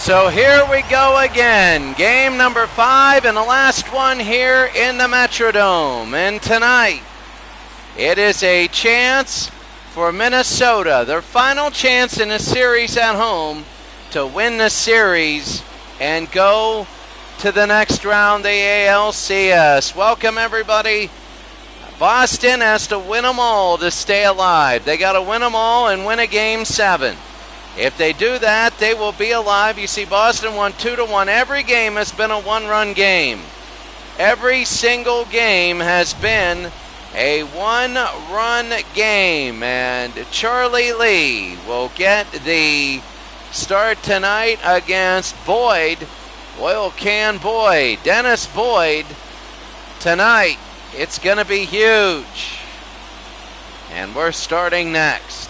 So here we go again. Game number 5 and the last one here in the Metrodome. And tonight, it is a chance for Minnesota, their final chance in the series at home, to win the series and go to the next round, the ALCS. Welcome, everybody. Boston has to win them all to stay alive. They got to win them all and win a Game 7. If they do that, they will be alive. You see, Boston won 2-1. Every game has been a one-run game. Every single game has been a one-run game. And Charlie Lee will get the start tonight against Boyd. Oil Can Boyd. Dennis Boyd tonight. It's going to be huge. And we're starting next.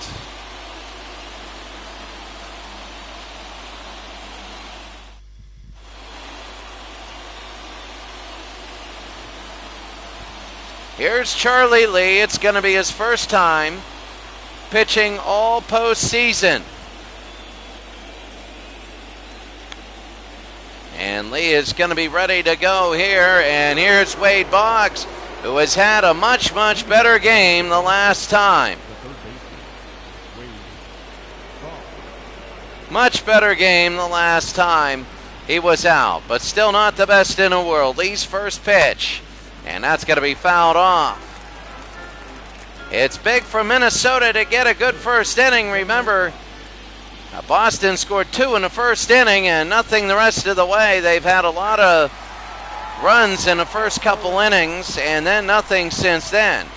Here's Charlie Lee. It's going to be his first time pitching all postseason. And Lee is going to be ready to go here. And here's Wade Boggs, who has had a much, much better game the last time. Much better game the last time he was out, but still not the best in the world. Lee's first pitch. And that's going to be fouled off. It's big for Minnesota to get a good first inning. Remember, Boston scored 2 in the first inning and nothing the rest of the way. They've had a lot of runs in the first couple innings and then nothing since then.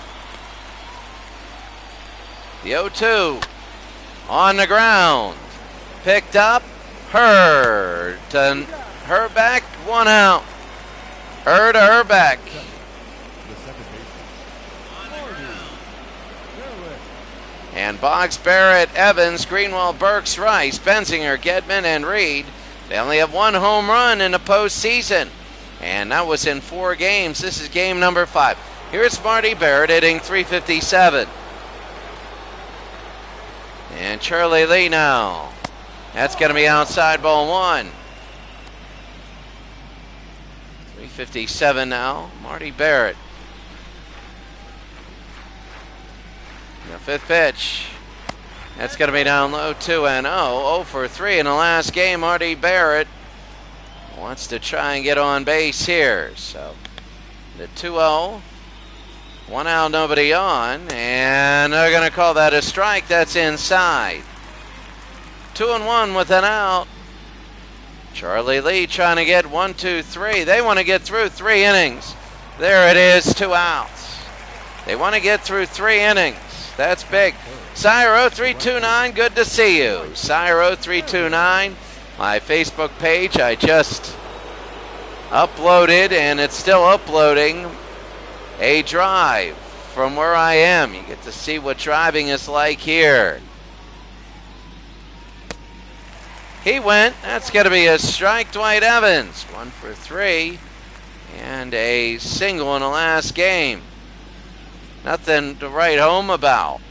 The 0-2 on the ground. Picked up. Hurd to Herbeck. 1 out. Hurd to Herbeck. And Boggs, Barrett, Evans, Greenwell, Burks, Rice, Benzinger, Gedman, and Reed. They only have 1 home run in the postseason. And that was in 4 games. This is game number 5. Here's Marty Barrett hitting .357. And Charlie Lee now. That's going to be outside, ball 1. .357 now. Marty Barrett. The 5th pitch. That's going to be down low, 2-0. 0 for 3 in the last game. Marty Barrett wants to try and get on base here. So the 2-0. 1 out, nobody on. And they're going to call that a strike. That's inside. 2-1 with an out. Charlie Lee trying to get 1, 2, 3. They want to get through 3 innings. There it is, 2 outs. They want to get through 3 innings. That's big. Sire 0329, good to see you. Sire 0329, my Facebook page. I just uploaded, and it's still uploading, a drive from where I am. You get to see what driving is like here. He went. That's going to be a strike. Dwight Evans, 1 for 3, and a single in the last game. Nothing to write home about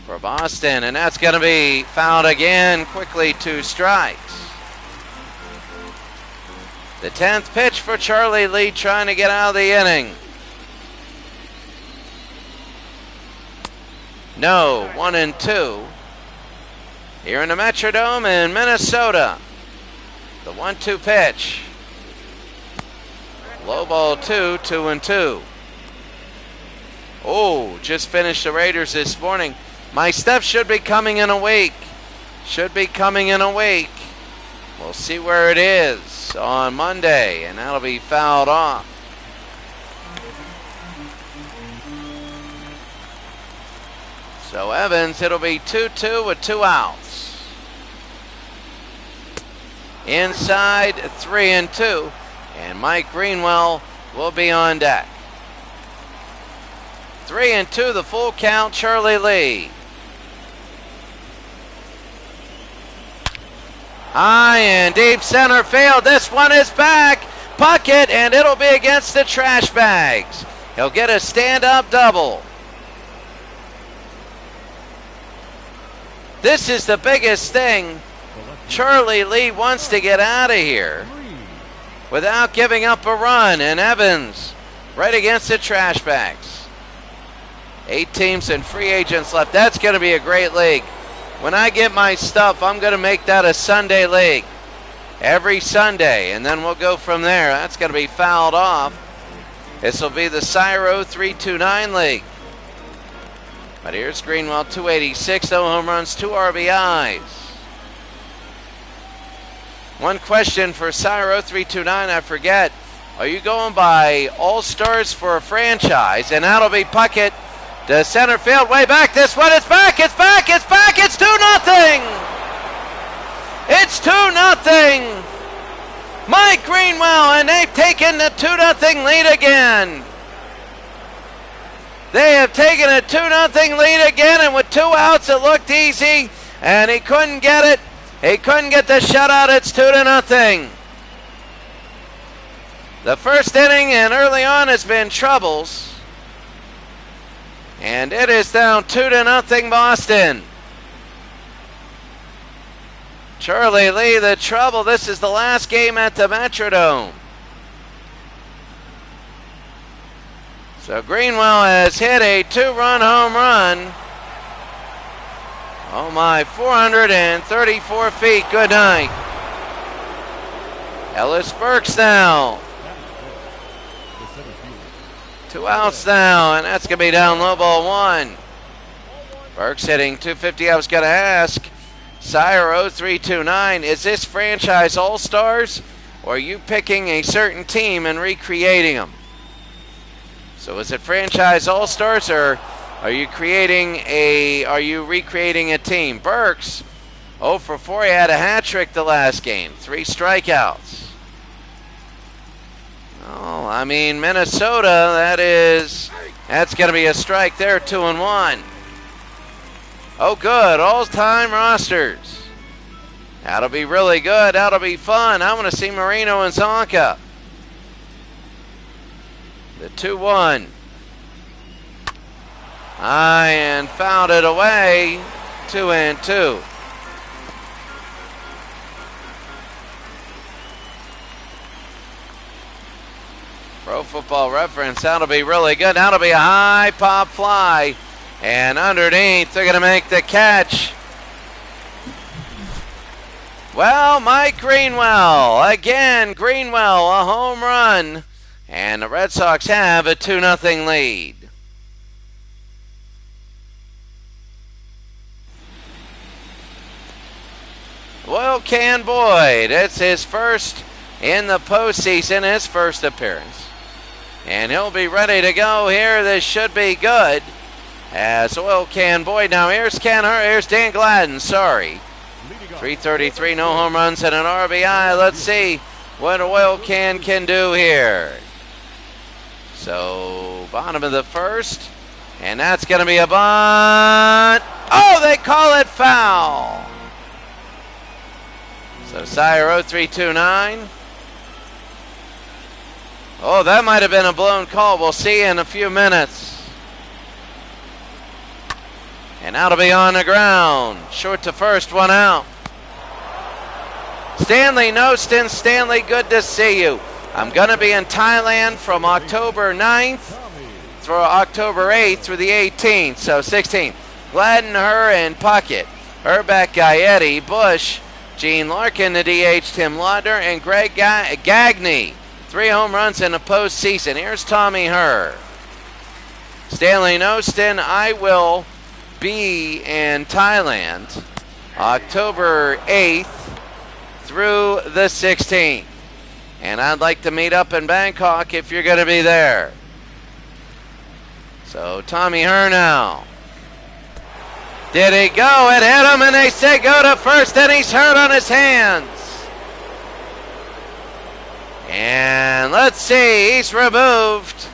for Boston, and that's going to be fouled again. Quickly, 2 strikes. The 10th pitch for Charlie Lee, trying to get out of the inning. No, 1-2. Here in the Metrodome in Minnesota. The 1-2 pitch. Low ball 2, 2-2. Oh, just finished the Raiders this morning. My stuff should be coming in a week. Should be coming in a week. We'll see where it is on Monday, and that'll be fouled off. So Evans, it'll be 2-2 with 2 outs. Inside, 3-2, and Mike Greenwell will be on deck. 3-2, the full count, Charlie Lee. High and deep center field. This one is back. Puckett, and it'll be against the trash bags. He'll get a stand-up double. This is the biggest thing Charlie Lee wants to get out of here without giving up a run, and Evans right against the trash bags. 8 teams and free agents left. That's going to be a great league. When I get my stuff, I'm going to make that a Sunday league. Every Sunday, and then we'll go from there. That's going to be fouled off. This will be the Cyro 329 league. But here's Greenwell, 286, no home runs, 2 RBIs. One question for Cyro 329, I forget. Are you going by All-Stars for a franchise? And that'll be Puckett to center field, way back. This one is back, it's back, it's back, it's 2-0! It's 2-0! Mike Greenwell, and they've taken the 2-0 lead again. They have taken a 2-0 lead again, and with 2 outs, it looked easy, and he couldn't get it. He couldn't get the shutout. It's 2-0. The first inning and early on has been troubles, and it is down 2-0 Boston. Charlie Lee, the trouble. This is the last game at the Metrodome. So Greenwell has hit a 2-run home run. Oh my, 434 feet. Good night. Ellis Burks now. 2 outs now, and that's going to be down low ball 1. Burks hitting 250. I was going to ask Cyro 329, is this franchise All-Stars, or are you picking a certain team and recreating them? So is it franchise All-Stars, or are you recreating a team? Burks, 0 for 4, he had a hat trick the last game, 3 strikeouts. Oh, I mean, Minnesota, that's going to be a strike there, 2-1. Oh, good, all-time rosters. That'll be really good, that'll be fun. I want to see Marino and Zonka. The 2-1. High and fouled it away. 2-2. Pro Football Reference, that'll be really good. That'll be a high pop fly. And underneath, they're going to make the catch. Well, Mike Greenwell. Again, Greenwell, a home run. And the Red Sox have a 2-0 lead. Oil Can Boyd, it's his first in the postseason, his first appearance. And he'll be ready to go here. This should be good. As Oil Can Boyd, now here's Dan Gladden, sorry. 333, no home runs and an RBI. Let's see what Oil Can do here. So, bottom of the first, and that's going to be a bunt. Oh, they call it foul. So, Cyro 329. Oh, that might have been a blown call. We'll see in a few minutes. And that'll be on the ground. Short to first, 1 out. Stanley Nostin. Stanley, good to see you. I'm going to be in Thailand from October 9th through October 8th through the 18th, so 16th. Gladden, Her, and Puckett. Herbeck, Gaetti, Bush, Gene Larkin, the DH, Tim Laudner, and Greg Gagne. 3 home runs in the postseason. Here's Tommy Her. Stanley Nostin, I will be in Thailand October 8th through the 16th. And I'd like to meet up in Bangkok if you're going to be there. So Tommy Her now. Did he go? It hit him, and they say go to first, and he's hurt on his hands. And let's see, he's removed.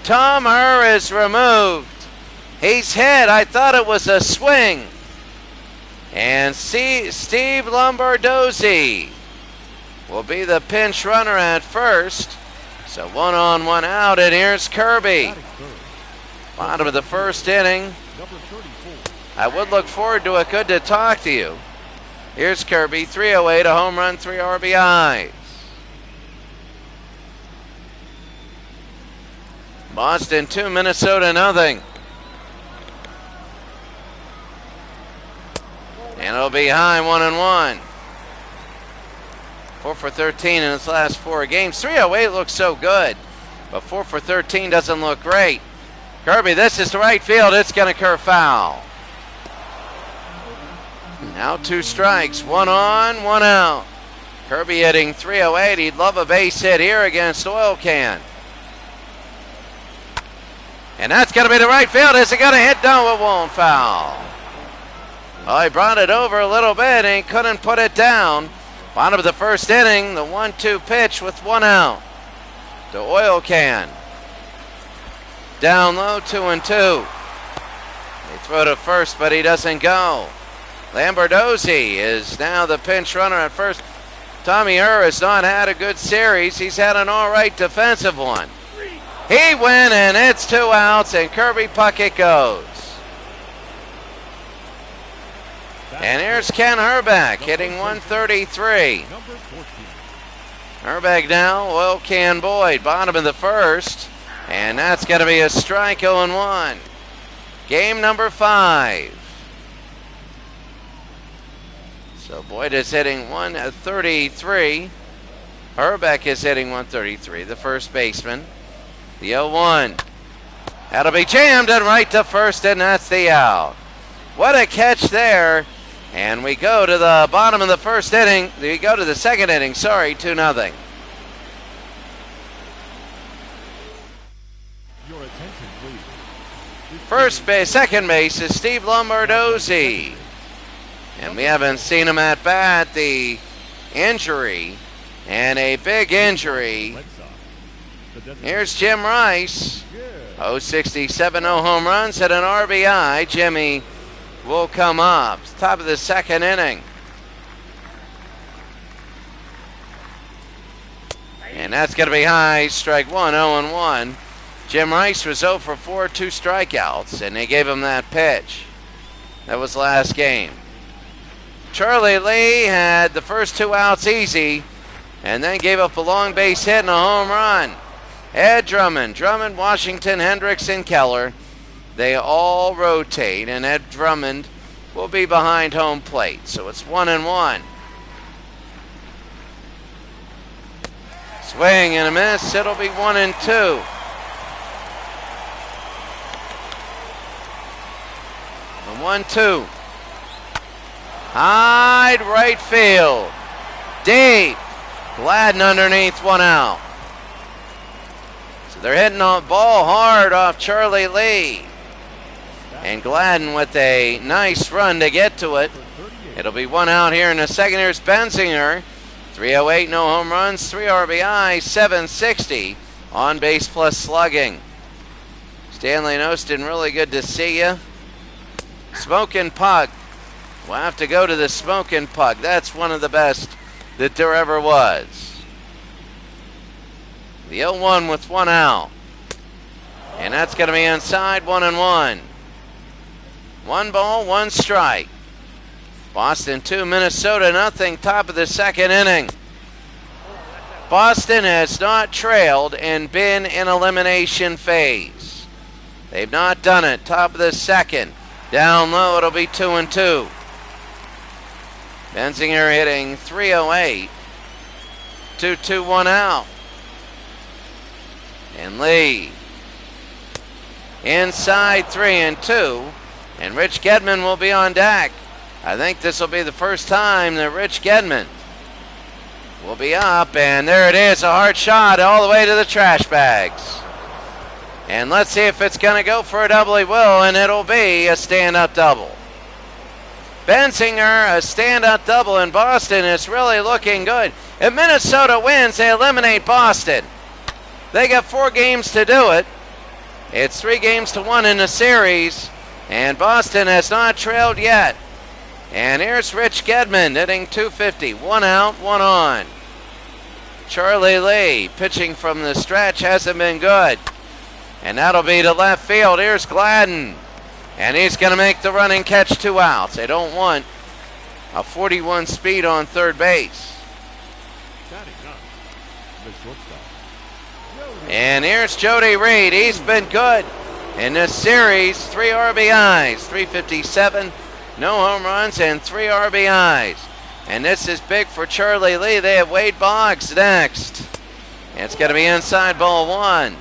Tom Her is removed. He's hit. I thought it was a swing. And Steve Lombardozzi will be the pinch runner at first. So 1 on, 1 out, and here's Kirby. Bottom of the first inning. I would look forward to it. Good to talk to you. Here's Kirby, 308, a home run, 3 RBIs. Boston 2, Minnesota nothing. And it'll be high, 1-1. 4 for 13 in his last 4 games. 308 looks so good, but 4 for 13 doesn't look great. Kirby, this is to right field. It's going to curve foul. Now 2 strikes, 1 on, 1 out. Kirby hitting 308. He'd love a base hit here against Oil Can. And that's going to be the right field. Is it going to hit? No, it won't foul. Well, he brought it over a little bit and he couldn't put it down. Bottom of the first inning, the 1-2 pitch with 1 out to Oil Can. Down low, 2-2. They throw to first, but he doesn't go. Lamberdozzi is now the pinch runner at first. Tommy Herr has not had a good series. He's had an all right defensive one. He went, and it's 2 outs, and Kirby Puckett goes. And here's Ken Herbeck hitting 133. Herbeck now, Oil Can Boyd, bottom of the first. And that's going to be a strike, 0-1. Game number 5. So Boyd is hitting 133. Herbeck is hitting 133, the first baseman. The 0-1. That'll be jammed and right to first, and that's the out. What a catch there. And we go to the bottom of the first inning. We go to the second inning, 2-0. Your attention, please. First base, second base is Steve Lombardozzi. And we haven't seen him at bat. The injury, and a big injury. Here's Jim Rice. 067, no home runs, hit an RBI. Jimmy will come up. Top of the second inning. And that's going to be high. Strike 1, 0-1. Jim Rice was 0 for 4, 2 strikeouts, and they gave him that pitch. That was last game. Charlie Lee had the first 2 outs easy, and then gave up a long base hit and a home run. Ed Drummond, Washington, Hendricks, and Keller. They all rotate, and Ed Drummond will be behind home plate. So it's 1-1. Swing and a miss. It'll be 1-2. The 1-2. High right field. Deep. Gladden underneath, 1 out. So they're hitting the ball hard off Charlie Lee. And Gladden with a nice run to get to it. It'll be 1 out here in the second. Here's Benzinger. 308, no home runs, 3 RBI, 760 on base plus slugging. Stanley Nostin, really good to see you. Smoking Puck. We'll have to go to the Smoking Puck. That's one of the best that there ever was. The 0-1 with 1 out. And that's going to be inside, 1-1. 1 ball, 1 strike. Boston 2, Minnesota nothing, top of the second inning. Boston has not trailed and been in elimination phase. They've not done it. Top of the second. Down low, it'll be 2-2. Benzinger hitting 308. 2-2, 1 out. And Lee. Inside, 3-2. And Rich Gedman will be on deck. I think this will be the first time that Rich Gedman will be up. And there it is, a hard shot all the way to the trash bags. And let's see if it's going to go for a double. He will, and it'll be a stand-up double. Benzinger, a stand-up double in Boston is really looking good. If Minnesota wins, they eliminate Boston. They got 4 games to do it. It's 3-1 in the series, and Boston has not trailed yet. And here's Rich Gedman hitting 250. 1 out, 1 on. Charlie Lee pitching from the stretch hasn't been good. And that'll be to left field. Here's Gladden. And he's going to make the running catch, 2 outs. They don't want a 41 speed on third base. Batting up, the shortstop. And here's Jody Reed. He's been good in this series. 3 RBIs, 357, no home runs, and 3 RBIs. And this is big for Charlie Lee. They have Wade Boggs next. It's going to be inside ball 1.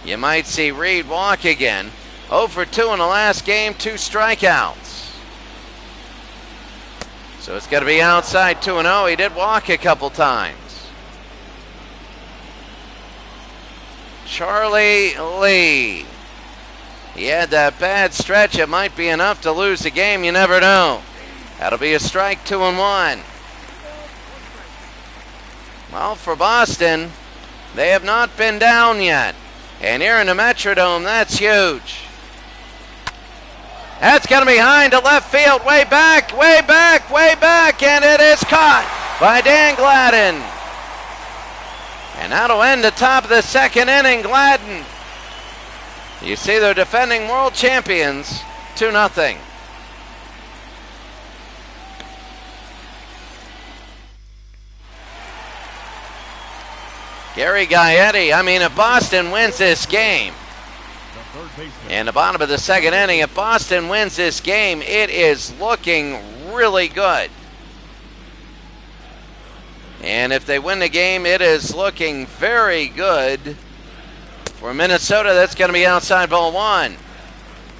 You might see Reed walk again. 0 for 2 in the last game, 2 strikeouts. So it's going to be outside 2-0. He did walk a couple times. Charlie Lee. He had that bad stretch. It might be enough to lose the game. You never know. That'll be a strike, 2-1. Well, for Boston, they have not been down yet. And here in the Metrodome, that's huge. That's going to be high into left field. Way back, way back, way back. And it is caught by Dan Gladden. And that'll end the top of the second inning. Gladden. You see they're defending world champions 2-0. Gary Gaetti. I mean, if Boston wins this game, in the bottom of the second inning, if Boston wins this game, it is looking really good. And if they win the game, it is looking very good for Minnesota. That's going to be outside ball 1.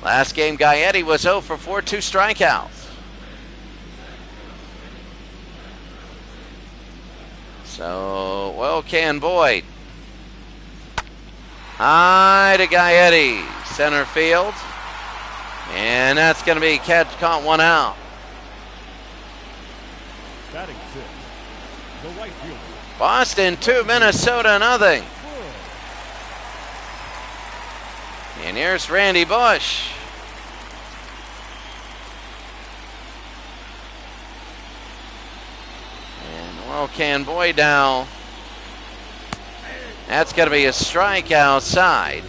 Last game, Gaetti was 0 for 4, 2 strikeouts. So, well, can Boyd. High to Gaetti, center field. And that's going to be caught 1 out. Batting 6, the right fielder. Boston 2, Minnesota 0. And here's Randy Bush. And well, can Boyd now. That's going to be a strike outside.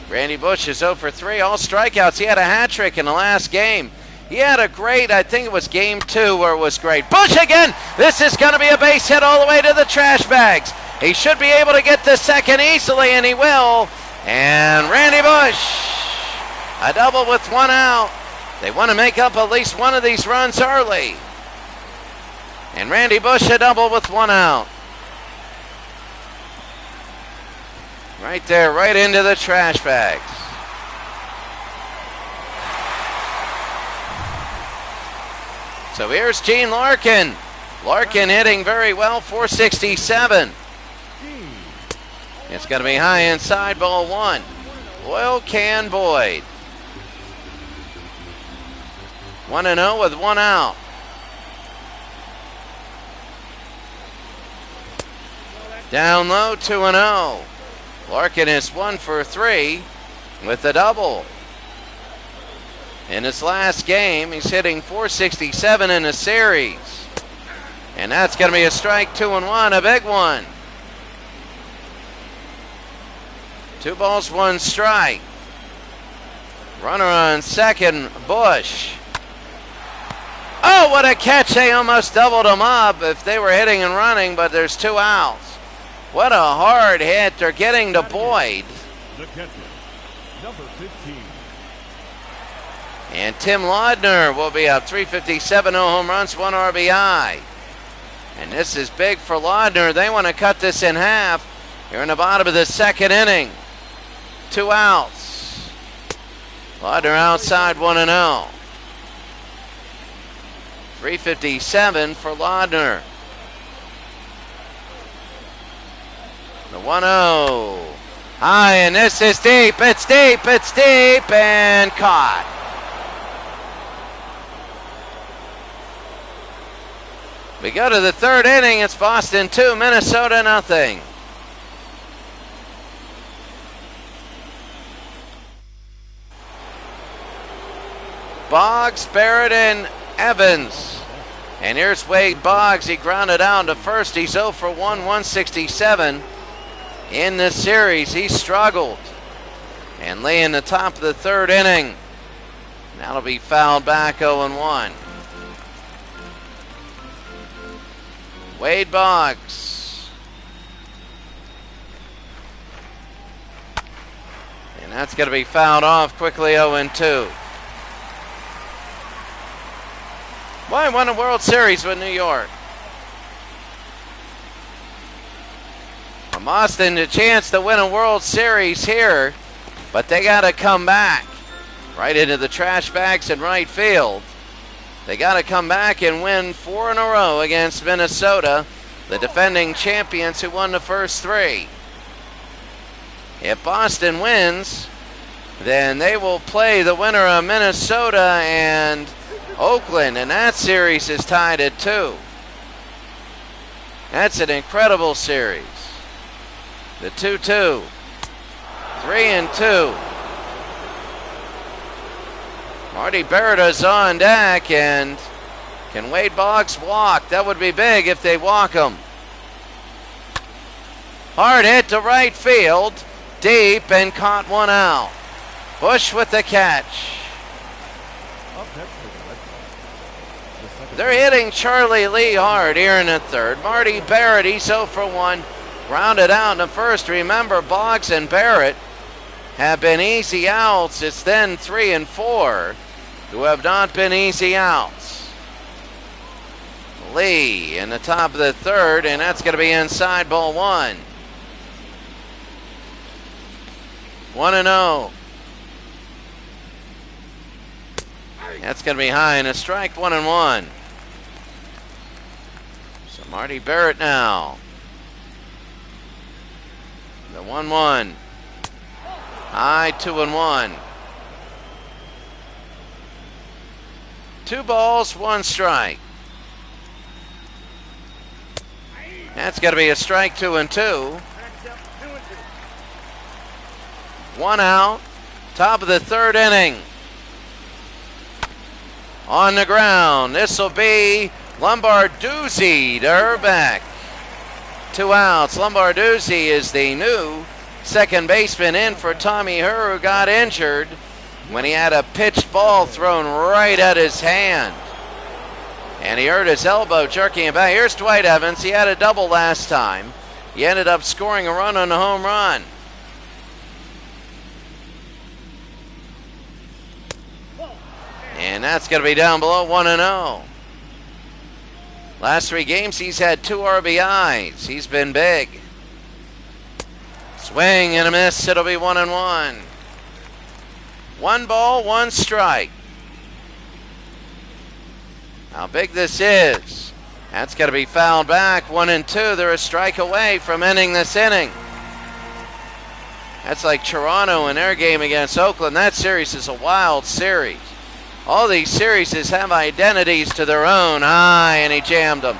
Randy Bush is 0 for 3, all strikeouts. He had a hat trick in the last game. He had a great, I think it was game 2 where it was great. Bush again! This is going to be a base hit all the way to the trash bags. He should be able to get to second easily, and he will. And Randy Bush, a double with 1 out. They want to make up at least one of these runs early. And Randy Bush, a double with 1 out. Right there, right into the trash bags. So here's Gene Larkin. Larkin hitting very well, 467. It's going to be high inside ball 1. Well, can Boyd. 1-0 with 1 out. Down low, 2-0. Larkin is 1 for 3 with a double. In his last game, he's hitting 467 in a series. And that's going to be a strike, 2-1, a big one. 2 balls, 1 strike. Runner on second, Bush. Oh, what a catch. They almost doubled him up if they were hitting and running, but there's 2 outs. What a hard hit. They're getting to Boyd. The catcher, number 15. And Tim Laudner will be up, 357, no home runs, 1 RBI. And this is big for Laudner. They want to cut this in half. Here in the bottom of the second inning. 2 outs. Laudner outside, 1-0. 357 for Laudner. The 1-0. High, and this is deep. It's deep. It's deep, and caught. We go to the third inning. It's Boston 2, Minnesota 0. Boggs, Barrett, and Evans. And here's Wade Boggs. He grounded out to first. He's 0 for 1, 167. In this series, he struggled. And Lee in the top of the third inning. That'll be fouled back, 0-1. Wade Boggs. And that's going to be fouled off quickly, 0-2. Why won a World Series with New York? From Boston, a chance to win a World Series here, but they got to come back right into the trash bags in right field. They got to come back and win 4 in a row against Minnesota, the defending champions who won the first 3. If Boston wins, then they will play the winner of Minnesota and Oakland, and that series is tied at 2. That's an incredible series. The 2-2. 3-2. Marty Berrida's on deck, and can Wade Boggs walk? That would be big if they walk him. Hard hit to right field, deep, and caught one out. Bush with the catch. They're hitting Charlie Lee hard here in the third. Marty Barrett, he's 0 for 1. Grounded out in the first. Remember, Boggs and Barrett have been easy outs. It's then 3 and 4 who have not been easy outs. Lee in the top of the third, and that's going to be inside, ball 1. 1-0. That's going to be high and a strike, 1-1. So Marty Barrett now. The 1-1. High, 2-1. 2 balls, 1 strike. That's got to be a strike, 2-2. 1 out. Top of the third inning. On the ground. This will be Lombarduzzi to Herbeck. 2 outs. Lombarduzzi is the new second baseman in for Tommy Herr, who got injured when he had a pitched ball thrown right at his hand. And he hurt his elbow jerking it back. Here's Dwight Evans. He had a double last time. He ended up scoring a run on the home run. And that's going to be down below, 1-0. Last 3 games, he's had 2 RBIs. He's been big. Swing and a miss. It'll be 1-1. 1 ball, 1 strike. How big this is. That's going to be fouled back. 1-2. They're a strike away from ending this inning. That's like Toronto in their game against Oakland. That series is a wild series. All these series have identities to their own. High, and he jammed them.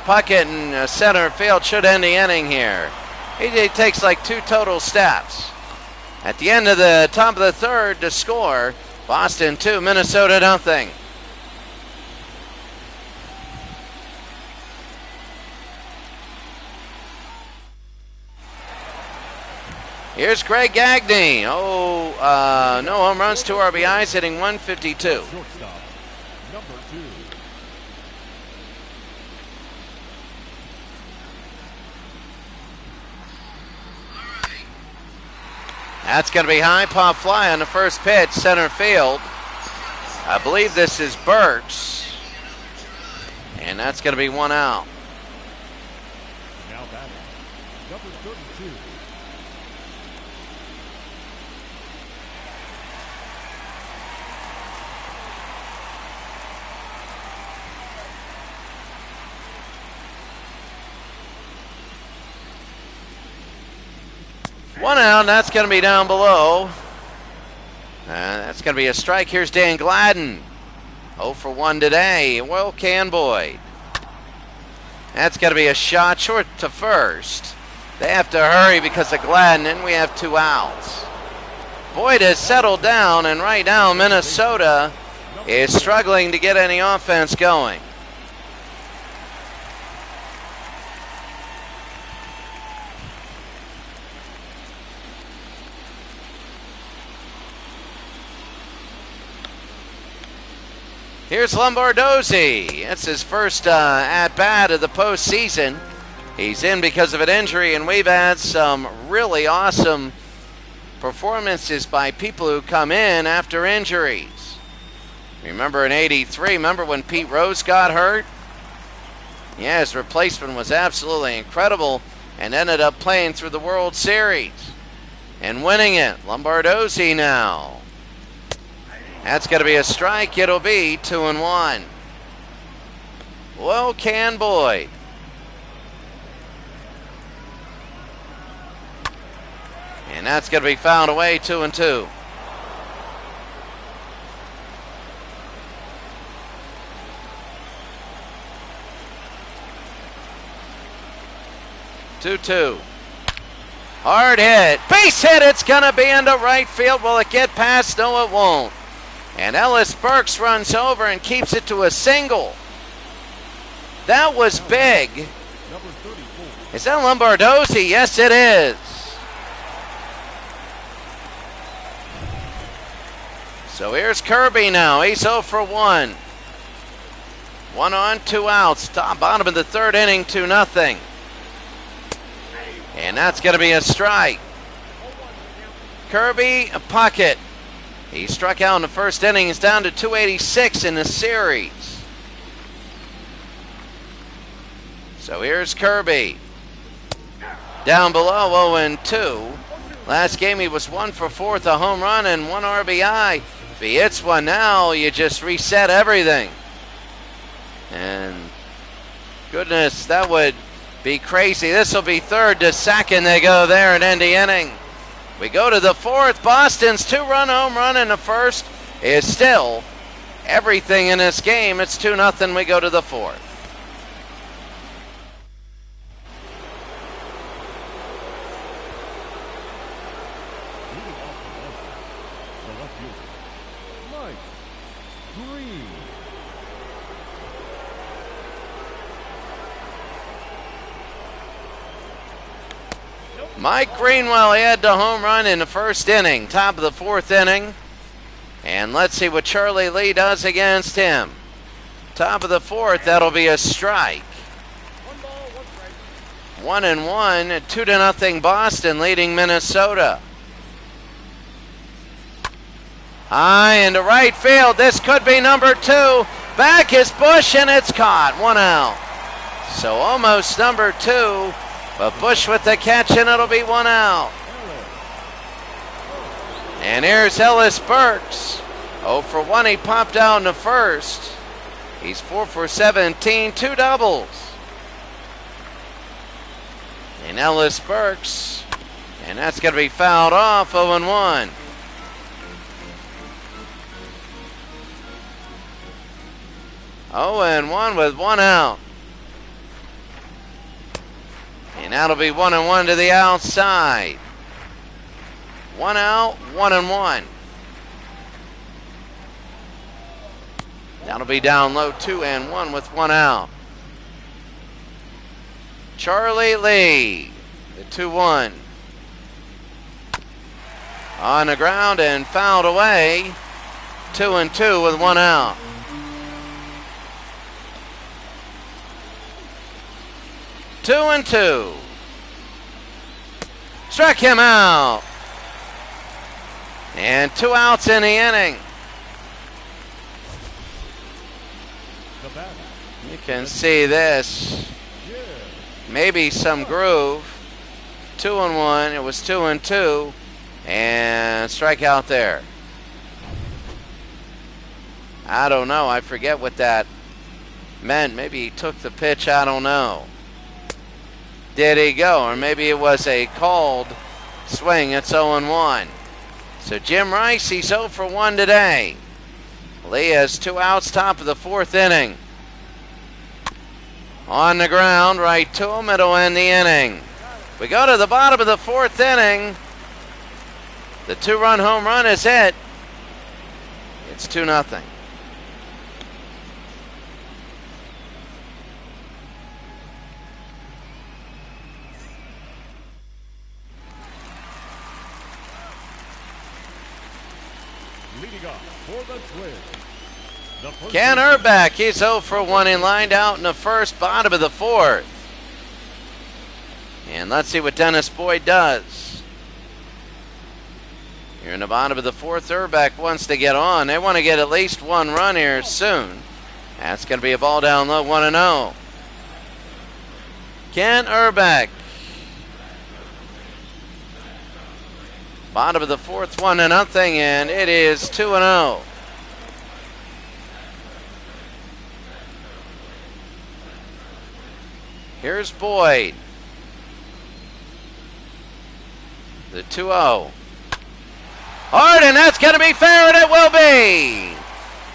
Puckett in center field should end the inning here. He takes like 2 total steps. At the end of the top of the third to score, Boston 2, Minnesota nothing. Here's Greg Gagne. No home runs, 2 RBIs, hitting 152. Shortstop, number 2. That's going to be high, pop fly on the first pitch, center field. I believe this is Burks. And that's going to be 1 out. Now batting, number 32. One out, that's going to be down below. That's going to be a strike. Here's Dan Gladden. 0 for 1 today. Well, can Boyd. That's going to be a shot short to first. They have to hurry because of Gladden, and we have 2 outs. Boyd has settled down, and right now Minnesota is struggling to get any offense going. Here's Lombardozzi. It's his first at-bat of the postseason. He's in because of an injury, and we've had some really awesome performances by people who come in after injuries. Remember in '83, remember when Pete Rose got hurt? Yeah, his replacement was absolutely incredible and ended up playing through the World Series and winning it. Lombardozzi now. That's going to be a strike. It'll be 2-1. Well, can Boyd. And that's going to be fouled away, 2-2. Hard hit. Base hit. It's going to be into right field. Will it get past? No, it won't. And Ellis Burks runs over and keeps it to a single. That was big. Is that Lombardozzi? Yes, it is. So here's Kirby now. He's 0 for 1. 1 on, 2 outs. Bottom of the third inning, 2-0. And that's going to be a strike. Kirby Puckett. He struck out in the first inning. He's down to 286 in the series. So here's Kirby. Down below, 0-2. Last game he was 1 for 4 with a home run and 1 RBI. If he hits one now, you just reset everything. And goodness, that would be crazy. This will be 3rd to 2nd. They go there and end the inning. We go to the 4th. Boston's 2-run home run in the first is still everything in this game. It's 2-0. We go to the 4th. Mike Greenwell, he had the home run in the first inning, top of the 4th inning. And let's see what Charlie Lee does against him. Top of the 4th, that'll be a strike. 1-1, 2-0 Boston leading Minnesota. High into right field, this could be number 2. Back is Bush and it's caught, 1 out. So almost number 2. But Bush with the catch, and it'll be 1 out. And here's Ellis Burks. 0 for 1, he popped out in the first. He's 4 for 17, 2 doubles. And Ellis Burks, and that's going to be fouled off, 0-1. Oh, and 1 with 1 out. And that'll be 1-1 to the outside. 1 out, 1-1. That'll be down low, 2-1 with 1 out. Charlie Lee, the 2-1. On the ground and fouled away. 2-2 with 1 out. 2-2. Struck him out. And 2 outs in the inning. You can see this. Maybe some groove. 2-1. It was 2-2. And strikeout there. I don't know. I forget what that meant. Maybe he took the pitch. I don't know. Did he go? Or maybe it was a called swing. It's 0-1. So Jim Rice, he's 0 for 1 today. Lee has 2 outs, top of the 4th inning. On the ground, right to him. It'll end the inning. We go to the bottom of the 4th inning. The 2-run home run is hit. It's 2-0. Leading off for the Twins, The first Ken baseman. Urbeck, he's 0 for 1. He lined out in the first, bottom of the fourth. And let's see what Dennis Boyd does. Here in the bottom of the fourth, Urbeck wants to get on. They want to get at least one run here soon. That's going to be a ball down low, 1-0. Ken Urbeck. Bottom of the fourth, 1-0, and it is 2-0. Here's Boyd. The 2-0. Hard, and that's going to be fair, and it will be.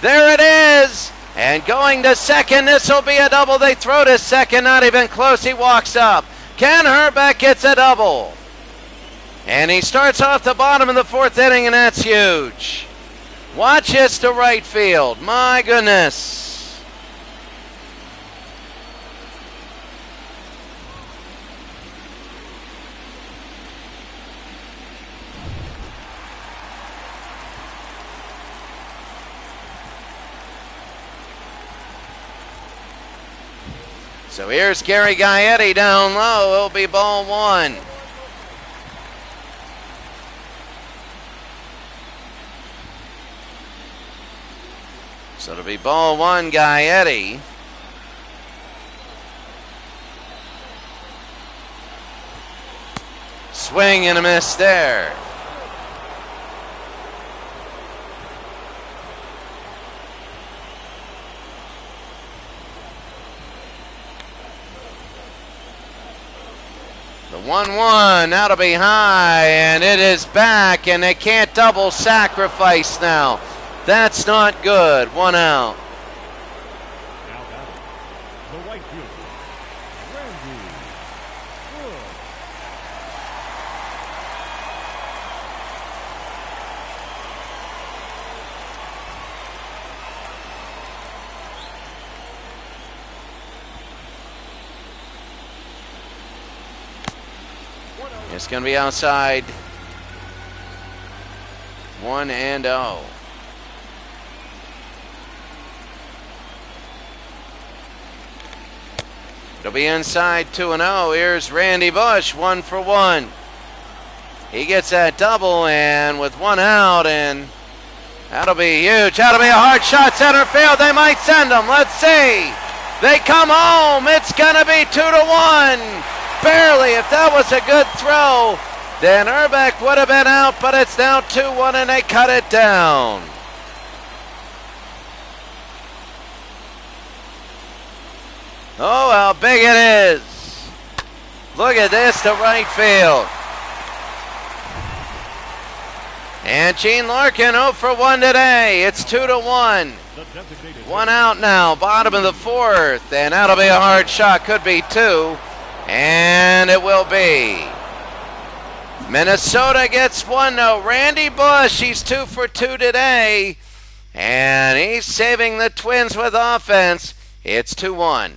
There it is. And going to second, this will be a double. They throw to second, not even close. He walks up. Ken Urbeck gets a double. And he starts off the bottom of the fourth inning, and that's huge. Watch this to right field. My goodness. So here's Gary Gaetti down low. It'll be ball one. So it'll be ball one, Gaetti. Swing and a miss there. The 1-1, that'll be high, and it is back, and they can't double sacrifice now. That's not good. 1 out. Now batting, the right fielder, Randy Wood. It's going to be outside. 1-0. It'll be inside 2-0. Here's Randy Bush, 1 for 1. He gets that double, and with 1 out, and that'll be huge. That'll be a hard shot, center field. They might send him. Let's see. They come home. It's going to be 2-1. Barely. If that was a good throw, then Urbeck would have been out, but it's now 2-1, and they cut it down. Oh, how big it is. Look at this to right field. And Gene Larkin 0 for 1 today. It's 2-1. 1 out now, bottom of the fourth, and that'll be a hard shot. Could be 2, and it will be. Minnesota gets 1 though. Randy Bush, he's 2 for 2 today, and he's saving the Twins with offense. It's 2-1.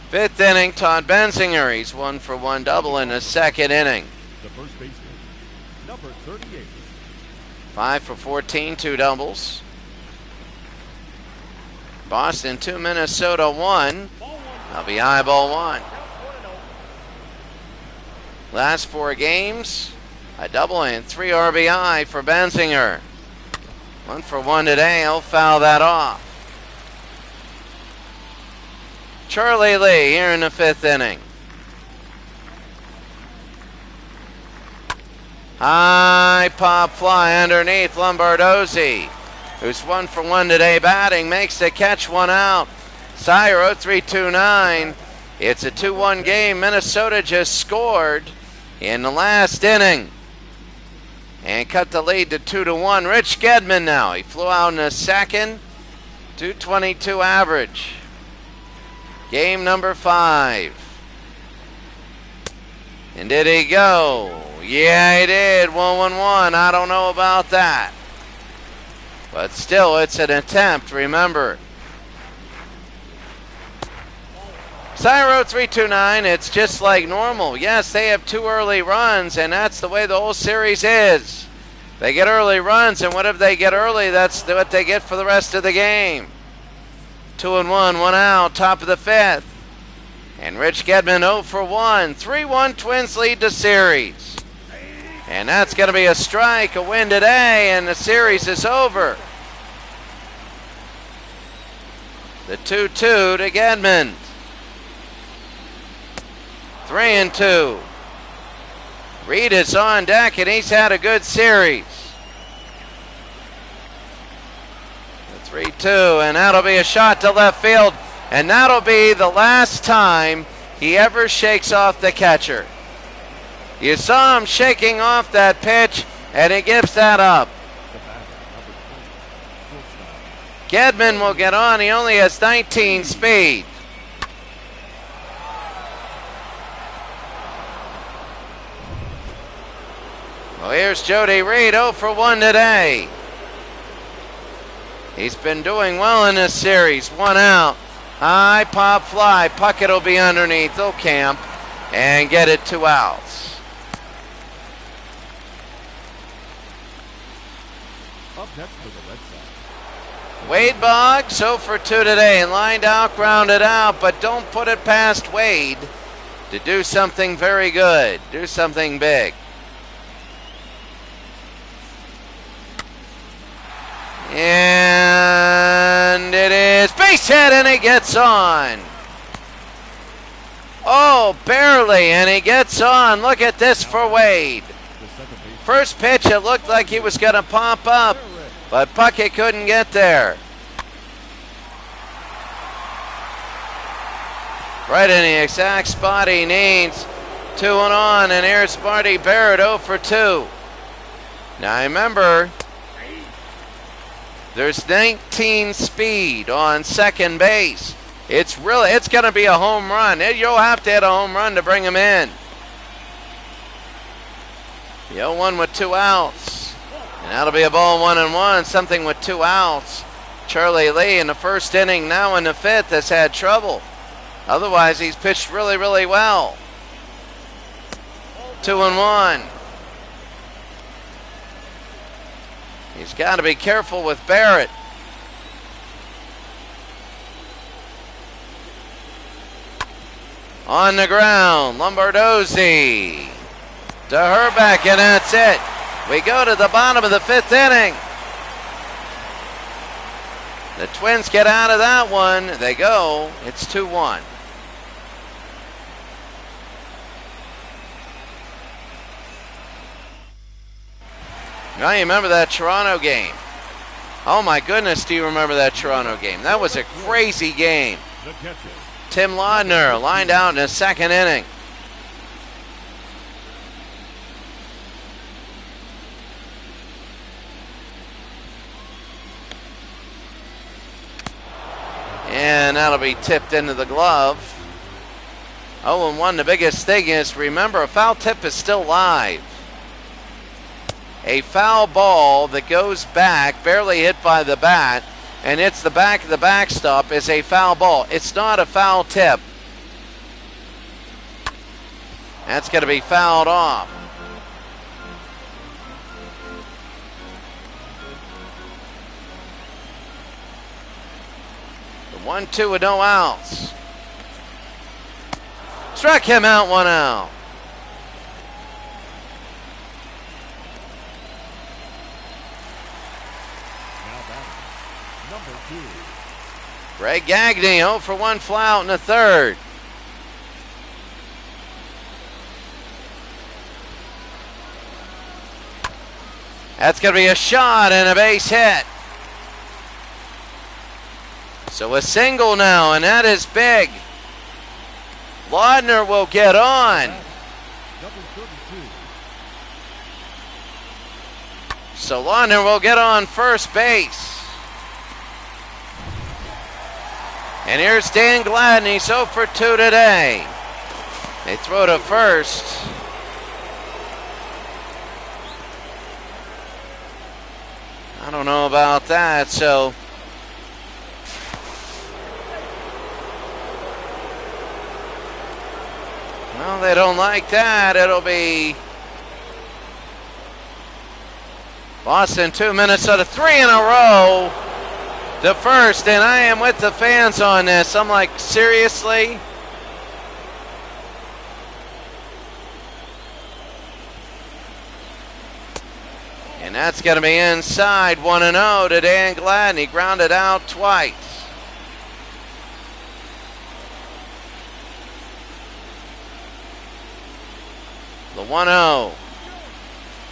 Fifth inning, Todd Benzinger. He's 1 for 1 double in the second inning. The first baseman, number 38. 5 for 14, 2 doubles. Boston 2, Minnesota 1. I'll be high, ball 1. Last 4 games, a double and 3 RBI for Benzinger. 1 for 1 today. He'll foul that off. Charlie Lee here in the 5th inning. High pop fly underneath. Lombardozzi, who's 1 for 1 today batting, makes the catch, 1 out. Sire 0329. It's a 2-1 game. Minnesota just scored in the last inning and cut the lead to 2-1. Rich Gedman now. He flew out in the second. 222 average. Game number 5. And did he go? Yeah, he did. 1-1-1. I don't know about that. But still, it's an attempt, remember. Cyro 329, it's just like normal. Yes, they have 2 early runs, and that's the way the whole series is. They get early runs, and whatever they get early, that's what they get for the rest of the game. 2-1, 1 out, top of the 5th. And Rich Gedman 0 for 1. 3-1 Twins lead the series. And that's going to be a strike, a win today, and the series is over. The 2-2 to Gedman. 3-2. Reed is on deck, and he's had a good series. The 3-2, and that'll be a shot to left field, and that'll be the last time he ever shakes off the catcher. You saw him shaking off that pitch, and he gives that up. Gedman will get on. He only has 19 speed. Well, here's Jody Reed, 0 for 1 today. He's been doing well in this series. 1 out. High pop fly. Puckett will be underneath. He'll camp and get it 2 outs. Up next for the Red Sox. Wade Boggs, 0 for 2 today. Lined out, grounded out, but don't put it past Wade to do something very good. Do something big. And it is base hit, and he gets on. Oh, barely, and he gets on. Look at this for Wade. First pitch, it looked like he was going to pop up, but Puckett couldn't get there. Right in the exact spot he needs. 2-on, and here's Marty Barrett, 0 for 2. Now remember, there's 19 speed on second base. It's going to be a home run. You'll have to hit a home run to bring him in. The 0-1 with 2 outs. And that'll be a ball 1-1, something with 2 outs. Charlie Lee in the first inning, now in the 5th, has had trouble. Otherwise, he's pitched really, really well. 2-1. He's got to be careful with Barrett. On the ground, Lombardozzi to Herbeck, and that's it. We go to the bottom of the 5th inning. The Twins get out of that one. They go. It's 2-1. Now you remember that Toronto game. Oh my goodness, do you remember that Toronto game? That was a crazy game. Tim Laudner lined out in the 2nd inning. And that'll be tipped into the glove. 0-1, the biggest thing is, remember, a foul tip is still live. A foul ball that goes back, barely hit by the bat, and hits the back of the backstop is a foul ball. It's not a foul tip. That's going to be fouled off. The 1-2 with no outs. Struck him out, 1 out. Greg Gagne, 0 for 1 fly out in the 3rd. That's going to be a shot and a base hit. So a single now, and that is big. Laudner will get on. So Laudner will get on first base. And here's Dan Gladden. He's 0 for 2 today. They throw to first. I don't know about that, so Well, they don't like that. It'll be Boston 2, Minnesota 3 in a row. The first, and I am with the fans on this. I'm like, seriously? And that's going to be inside 1-0 to Dan Gladden. He grounded out twice. The 1-0.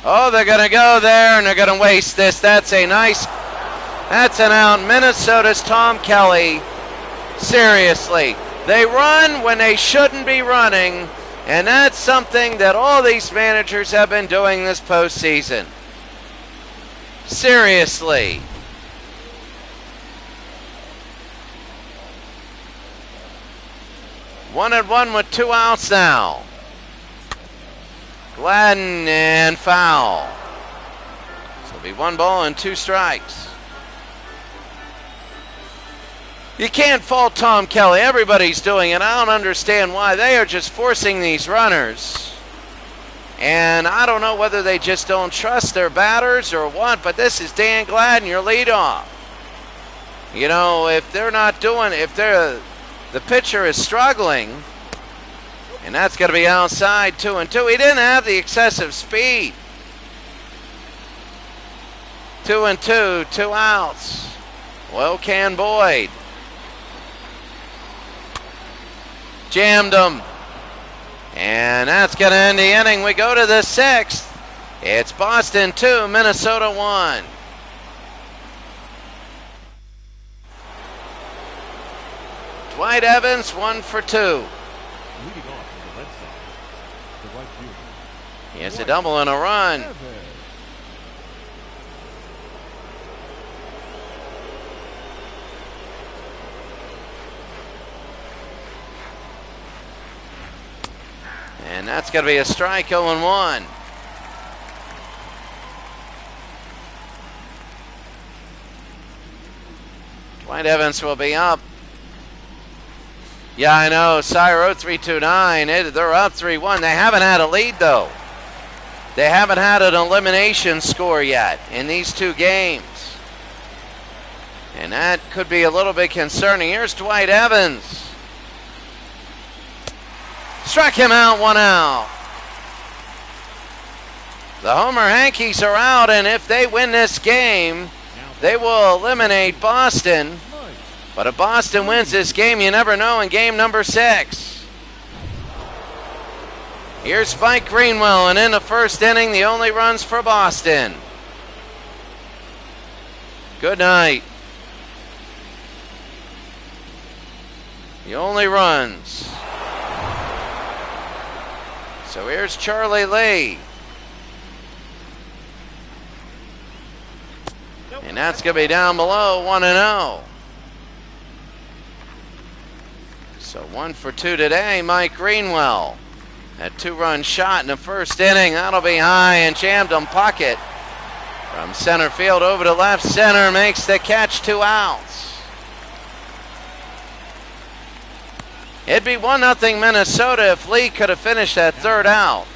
Oh, they're going to go there, and they're going to waste this. That's an out. Minnesota's Tom Kelly. Seriously. They run when they shouldn't be running, and that's something that all these managers have been doing this postseason. Seriously. One and one with 2 outs now. Gladden and foul. So it'll be 1 ball and 2 strikes. You can't fault Tom Kelly. Everybody's doing it. I don't understand why. They are just forcing these runners. And I don't know whether they just don't trust their batters or what, but this is Dan Gladden, your leadoff. You know, if they're not doing, the pitcher is struggling, and that's going to be outside 2-2. He didn't have the excessive speed. 2-2, 2 outs. Well, can Boyd. Jammed him. And that's going to end the inning. We go to the 6th. It's Boston 2, Minnesota 1. Dwight Evans 1 for 2. Leading off for the Red Sox, the right fielder. He has a double and a run. And that's going to be a strike, 0-1. Dwight Evans will be up. Yeah, I know. Cyro 3-2-9. They're up 3-1. They haven't had a lead, though. They haven't had an elimination score yet in these 2 games. And that could be a little bit concerning. Here's Dwight Evans. Struck him out, 1 out. The Homer Yankees are out, and if they win this game, they will eliminate Boston. But if Boston wins this game, you never know in game number 6. Here's Spike Greenwell, and in the first inning, the only runs for Boston. Good night. The only runs. So here's Charlie Lee. And that's going to be down below 1-0. So 1 for 2 today, Mike Greenwell. That 2-run shot in the first inning. That'll be high, and jammed him. Puckett from center field over to left center makes the catch, 2 outs. It'd be 1-0 Minnesota if Lee could have finished that 3rd out.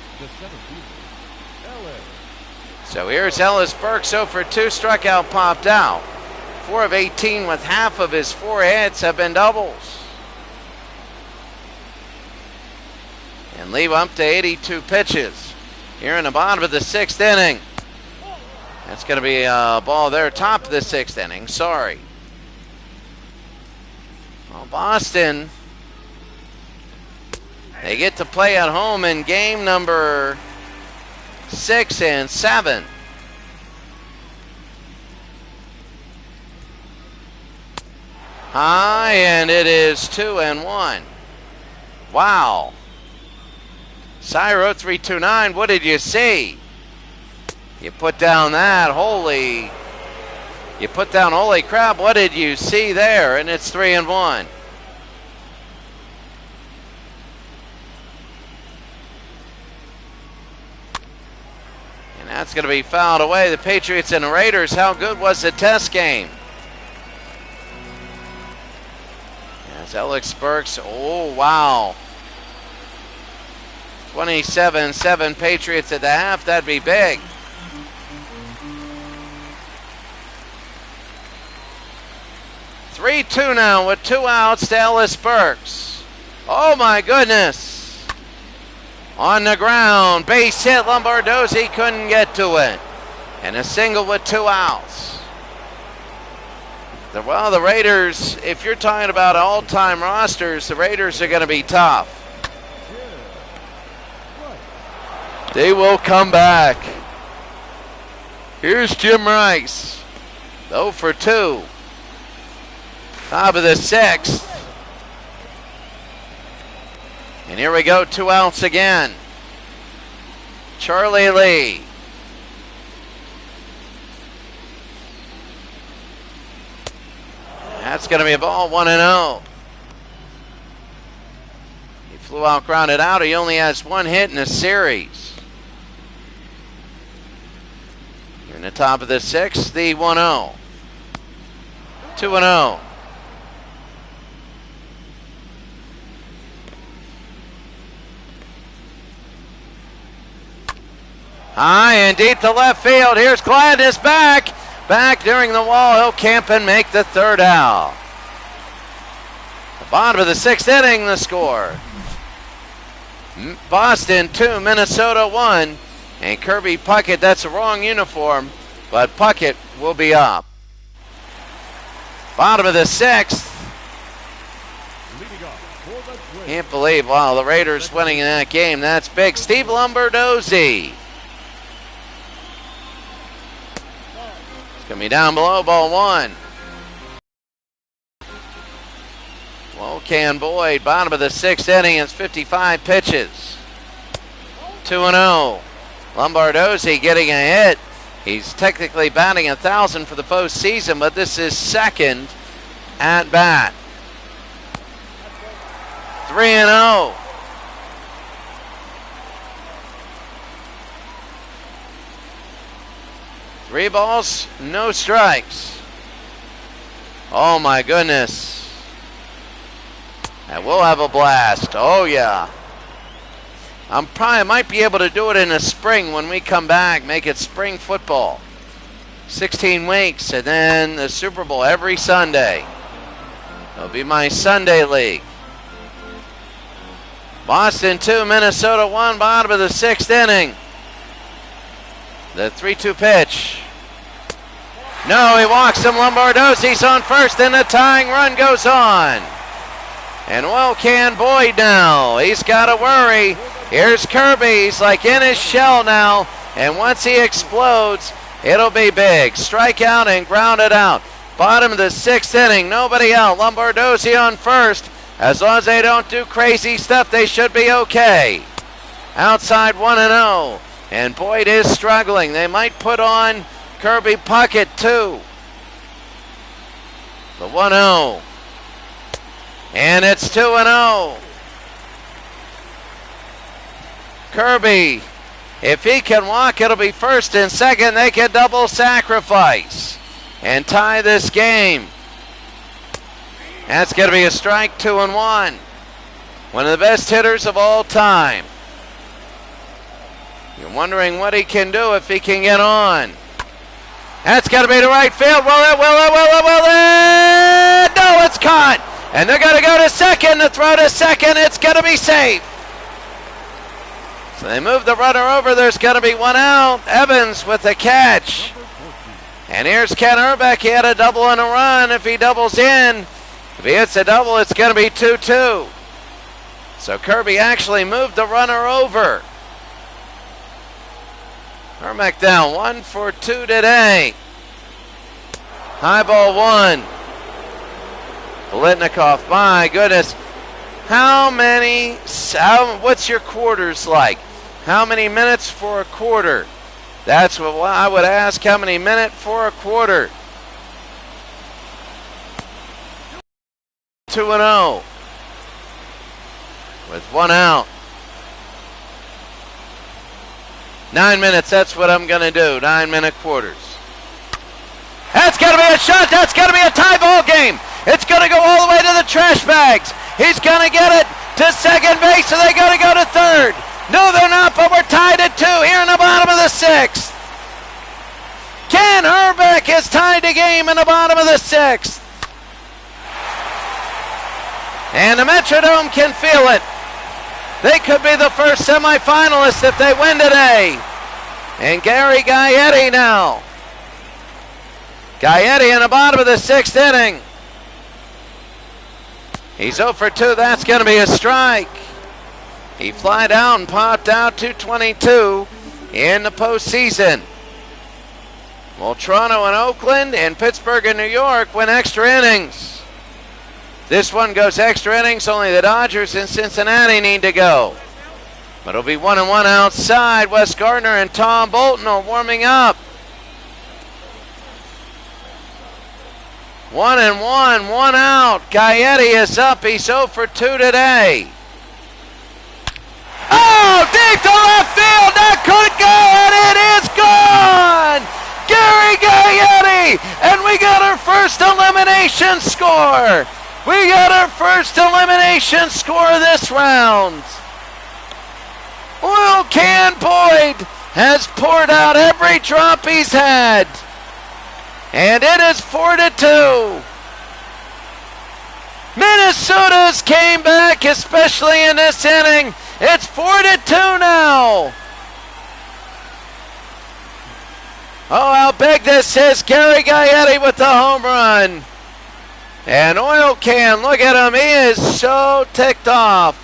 So here's Ellis Burks, 0 for 2, struck out, popped out. 4 of 18 with half of his 4 hits have been doubles. And Lee up to 82 pitches here in the bottom of the 6th inning. That's going to be a ball there, top of the 6th inning, sorry. Well, Boston, they get to play at home in game number 6 and 7. High, and it is 2-1. Wow. Cyro 3-2-9, what did you see? You put down that, holy crap, what did you see there? And it's 3-1. And that's going to be fouled away. The Patriots and the Raiders, how good was the test game? As Ellis Burks, oh wow. 27-7 Patriots at the half. That'd be big. Three-two now with 2 outs to Ellis Burks. Oh my goodness. On the ground, base hit. Lombardozzi couldn't get to it. And a single with 2 outs. Well, the Raiders, if you're talking about all-time rosters, the Raiders are going to be tough. They will come back. Here's Jim Rice. 0 for 2. Top of the 6th. And here we go, 2 outs again. Charlie Lee. That's going to be a ball, 1-0. He flew out, grounded out. He only has 1 hit in the series. Here in the top of the 6th, the 1-0. 2-0. High and deep to left field. Here's Gladness back. Back during the wall. He'll camp and make the 3rd out. The bottom of the 6th inning, the score. Boston 2, Minnesota 1. And Kirby Puckett, that's the wrong uniform, but Puckett will be up. Bottom of the 6th. Can't believe, wow, the Raiders winning in that game. That's big. Steve Lombardozzi. It's going to be down below, ball 1. Wokan Boyd, bottom of the 6th inning. It's 55 pitches. 2-0. Lombardozzi getting a hit. He's technically batting 1,000 for the postseason, but this is 2nd at bat. 3-0. Three balls, no strikes. Oh my goodness. And we'll have a blast. Oh yeah. I might be able to do it in the spring when we come back. Make it spring football. 16 weeks and then the Super Bowl every Sunday. It'll be my Sunday league. Boston 2, Minnesota 1, bottom of the 6th inning. The 3-2 pitch. No, he walks him. Lombardozzi's on first, and the tying run goes on. And Wokan Boyd now. He's got to worry. Here's Kirby. He's like in his shell now. And once he explodes, it'll be big. Strikeout and grounded out. Bottom of the 6th inning. Nobody out. Lombardozzi on first. As long as they don't do crazy stuff, they should be okay. Outside 1-0. And Boyd is struggling. They might put on Kirby Puckett too. The 1-0. And it's 2-0. Kirby, if he can walk, it'll be 1st and 2nd. They can double sacrifice and tie this game. That's going to be a strike, 2-1. One of the best hitters of all time. You're wondering what he can do if he can get on. That's got to be to right field. Will it? No, it's caught. And they're going to go to second. The throw to second. It's going to be safe. So they move the runner over. There's going to be 1 out. Evans with the catch. And here's Ken Urbeck. He had a double and a run. If he doubles in, if he hits a double, it's going to be 2-2. So Kirby actually moved the runner over. Urbeck down 1 for 2 today. High ball 1. Bolitnikoff, my goodness. What's your quarters like? How many minutes for a quarter? That's what I would ask. How many minutes for a quarter? 2-0. With 1 out. 9 minutes, that's what I'm going to do. 9-minute quarters. That's got to be a shot. That's got to be a tie ball game. It's going to go all the way to the trash bags. He's going to get it to second base, so they got to go to third. No, they're not, but we're tied at 2 here in the bottom of the 6th. Ken Herbeck has tied the game in the bottom of the 6th. And the Metrodome can feel it. They could be the first semifinalists if they win today. And Gary Gaetti now. Gaetti in the bottom of the 6th inning. He's 0 for 2. That's going to be a strike. He flied out and popped out 222 in the postseason. Well, Toronto and Oakland and Pittsburgh and New York win extra innings. This one goes extra innings. Only the Dodgers and Cincinnati need to go. But it'll be 1-1 outside. Wes Gardner and Tom Bolton are warming up. 1-1, 1 out. Gaetti is up. He's 0 for 2 today. Oh, deep to left field. That could go, and it is gone. Gary Gaetti, and we got our first elimination score. We got our first elimination score this round. Oil Can Boyd has poured out every drop he's had. And it is 4-2. Minnesota's came back, especially in this inning. It's 4-2 now. Oh, how big this is. Gary Gaetti with the home run. And Oil Can, look at him. He is so ticked off.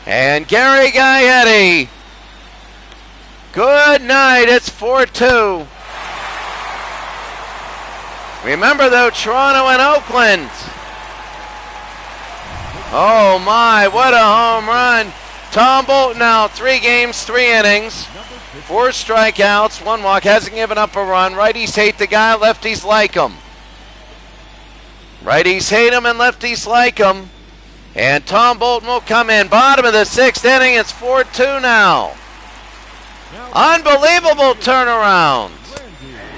And Gary Gaetti, good night. It's 4-2. Remember, though, Toronto and Oakland. Oh, my, what a home run. Tom Bolton now, 3 games, 3 innings, 4 strikeouts, 1 walk, hasn't given up a run. Righties hate the guy, lefties like him. Righties hate him and lefties like him. And Tom Bolton will come in. Bottom of the 6th inning, it's 4-2 now. Unbelievable turnaround.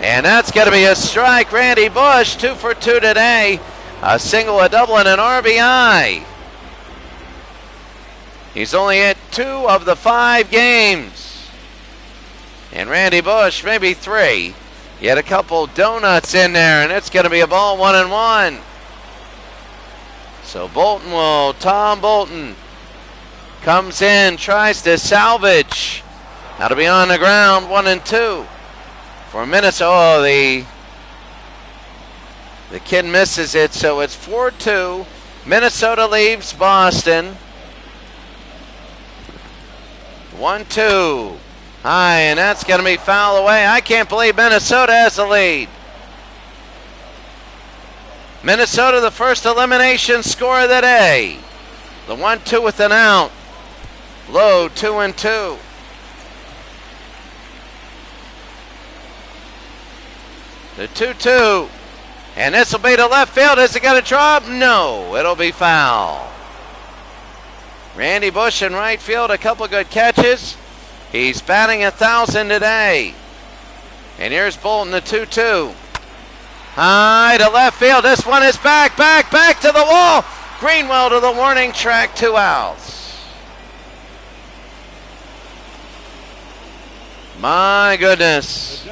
And that's going to be a strike. Randy Bush, 2 for 2 today. A single, a double, and an RBI. He's only hit 2 of the 5 games. And Randy Bush, maybe 3. He had a couple donuts in there, and it's going to be a ball 1-1. So Tom Bolton comes in, tries to salvage. Now to be on the ground, 1-2. For Minnesota, the kid misses it, so it's 4-2. Minnesota leaves Boston. 1-2. High, and that's going to be fouled away. I can't believe Minnesota has the lead. Minnesota, the first elimination score of the day. The 1-2 with an out. Low, 2-2. The 2-2. And this will be to left field. Is it going to drop? No, it'll be foul. Randy Bush in right field, a couple good catches. He's batting 1,000 today. And here's Bolton, the 2-2. High to left field. This one is back to the wall. Greenwell to the warning track, 2 outs. My goodness.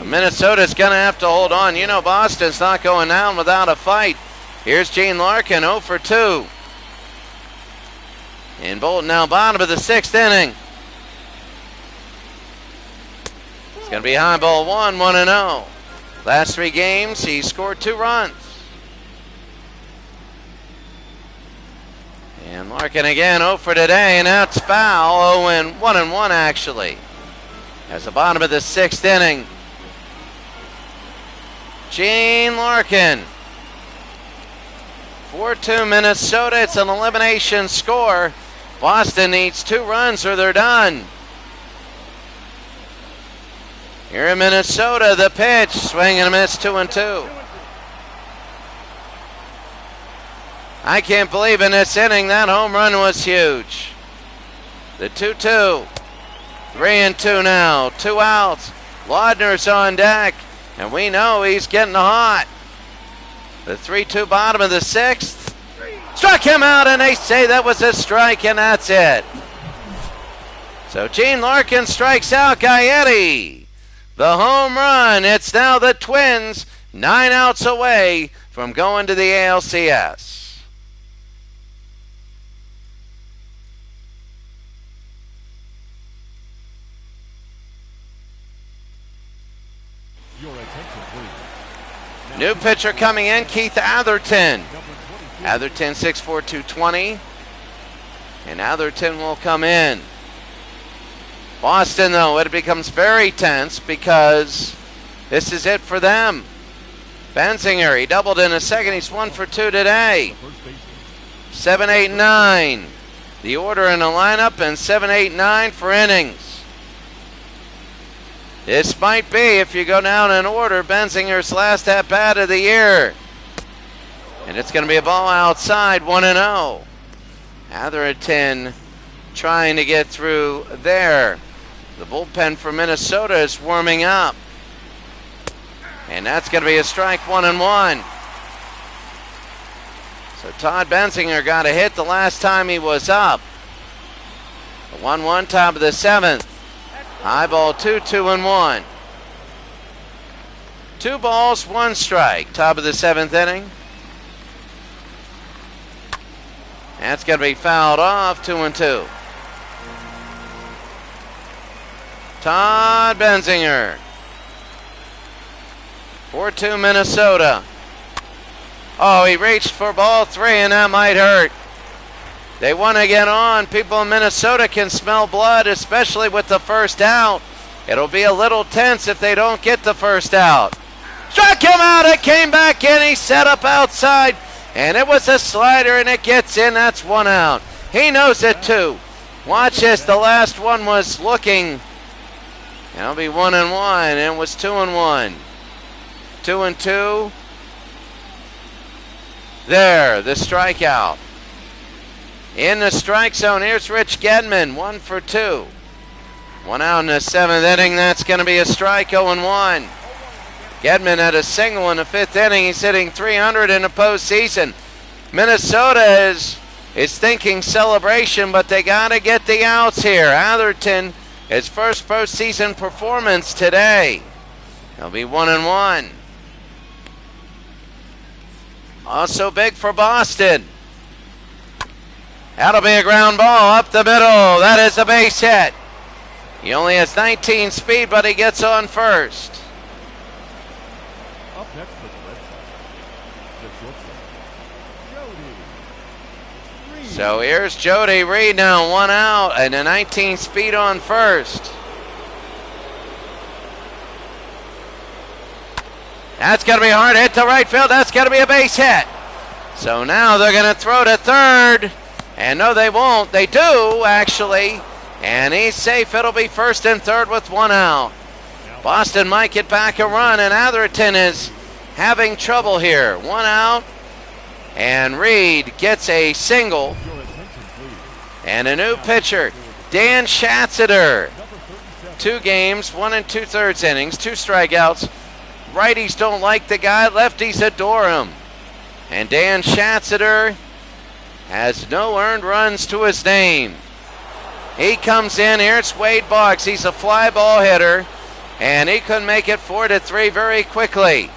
Minnesota's going to have to hold on. You know Boston's not going down without a fight. Here's Gene Larkin, 0 for 2. And Bolton now bottom of the 6th inning. It's going to be high ball 1, 1-0. Last 3 games, he scored 2 runs. And Larkin again, 0 for today, and that's foul. 1-1 actually. As the bottom of the 6th inning. Gene Larkin. 4-2 Minnesota. It's an elimination score. Boston needs 2 runs or they're done. Here in Minnesota, the pitch. Swing and a miss, 2-2. I can't believe in this inning that home run was huge. The 2-2. 3-2 now. 2 outs. Laudner's on deck. And we know he's getting hot. The 3-2 bottom of the 6th. Struck him out, and they say that was a strike, and that's it. So Gene Larkin strikes out Gaetti. The home run. It's now the Twins 9 outs away from going to the ALCS. New pitcher coming in, Keith Atherton. Atherton 6'4", 220. And Atherton will come in. Boston, though, it becomes very tense because this is it for them. Benzinger, he doubled in a second. He's 1 for 2 today. 7, 8, 9. The order in the lineup, and 7, 8, 9 for innings. This might be, if you go down in order, Benzinger's last at-bat of the year. And it's going to be a ball outside, 1-0. Atherton trying to get through there. The bullpen for Minnesota is warming up. And that's going to be a strike, 1-1. So Todd Benzinger got a hit the last time he was up. The 1-1, top of the 7th. High ball 2, 2-1. 2 balls, 1 strike. Top of the 7th inning. That's going to be fouled off, 2-2. Todd Benzinger. 4-2 Minnesota. Oh, he reached for ball 3, and that might hurt. They want to get on. People in Minnesota can smell blood, especially with the first out. It'll be a little tense if they don't get the first out. Struck him out. It came back in. He set up outside, and it was a slider, and it gets in. That's 1 out. He knows it, too. Watch this. The last one was looking. It'll be 1-1, and it was 2-1. 2-2. There, the strikeout. In the strike zone, here's Rich Gedman, 1 for 2. 1 out in the 7th inning, that's going to be a strike, 0-1. Gedman had a single in the 5th inning. He's hitting 300 in the postseason. Minnesota is thinking celebration, but they got to get the outs here. Atherton, his first postseason performance today. It'll be 1-1. Also big for Boston. That'll be a ground ball up the middle. That is a base hit. He only has 19 speed, but he gets on first. Up next for the Red Sox, the shortstop, Jody Reed. So here's Jody Reed now, 1 out, and a 19 speed on first. That's going to be a hard hit to right field. That's going to be a base hit. So now they're going to throw to third. And no, they won't. They do, actually. And he's safe. It'll be first and third with 1 out. Boston might get back a run, and Atherton is having trouble here. 1 out. And Reed gets a single. And a new pitcher, Dan Schatzeder. 2 games, 1 2/3 innings, 2 strikeouts. Righties don't like the guy. Lefties adore him. And Dan Schatzeder has no earned runs to his name. He comes in. Here's Wade Boggs. He's a fly ball hitter, and he could make it 4-3 very quickly.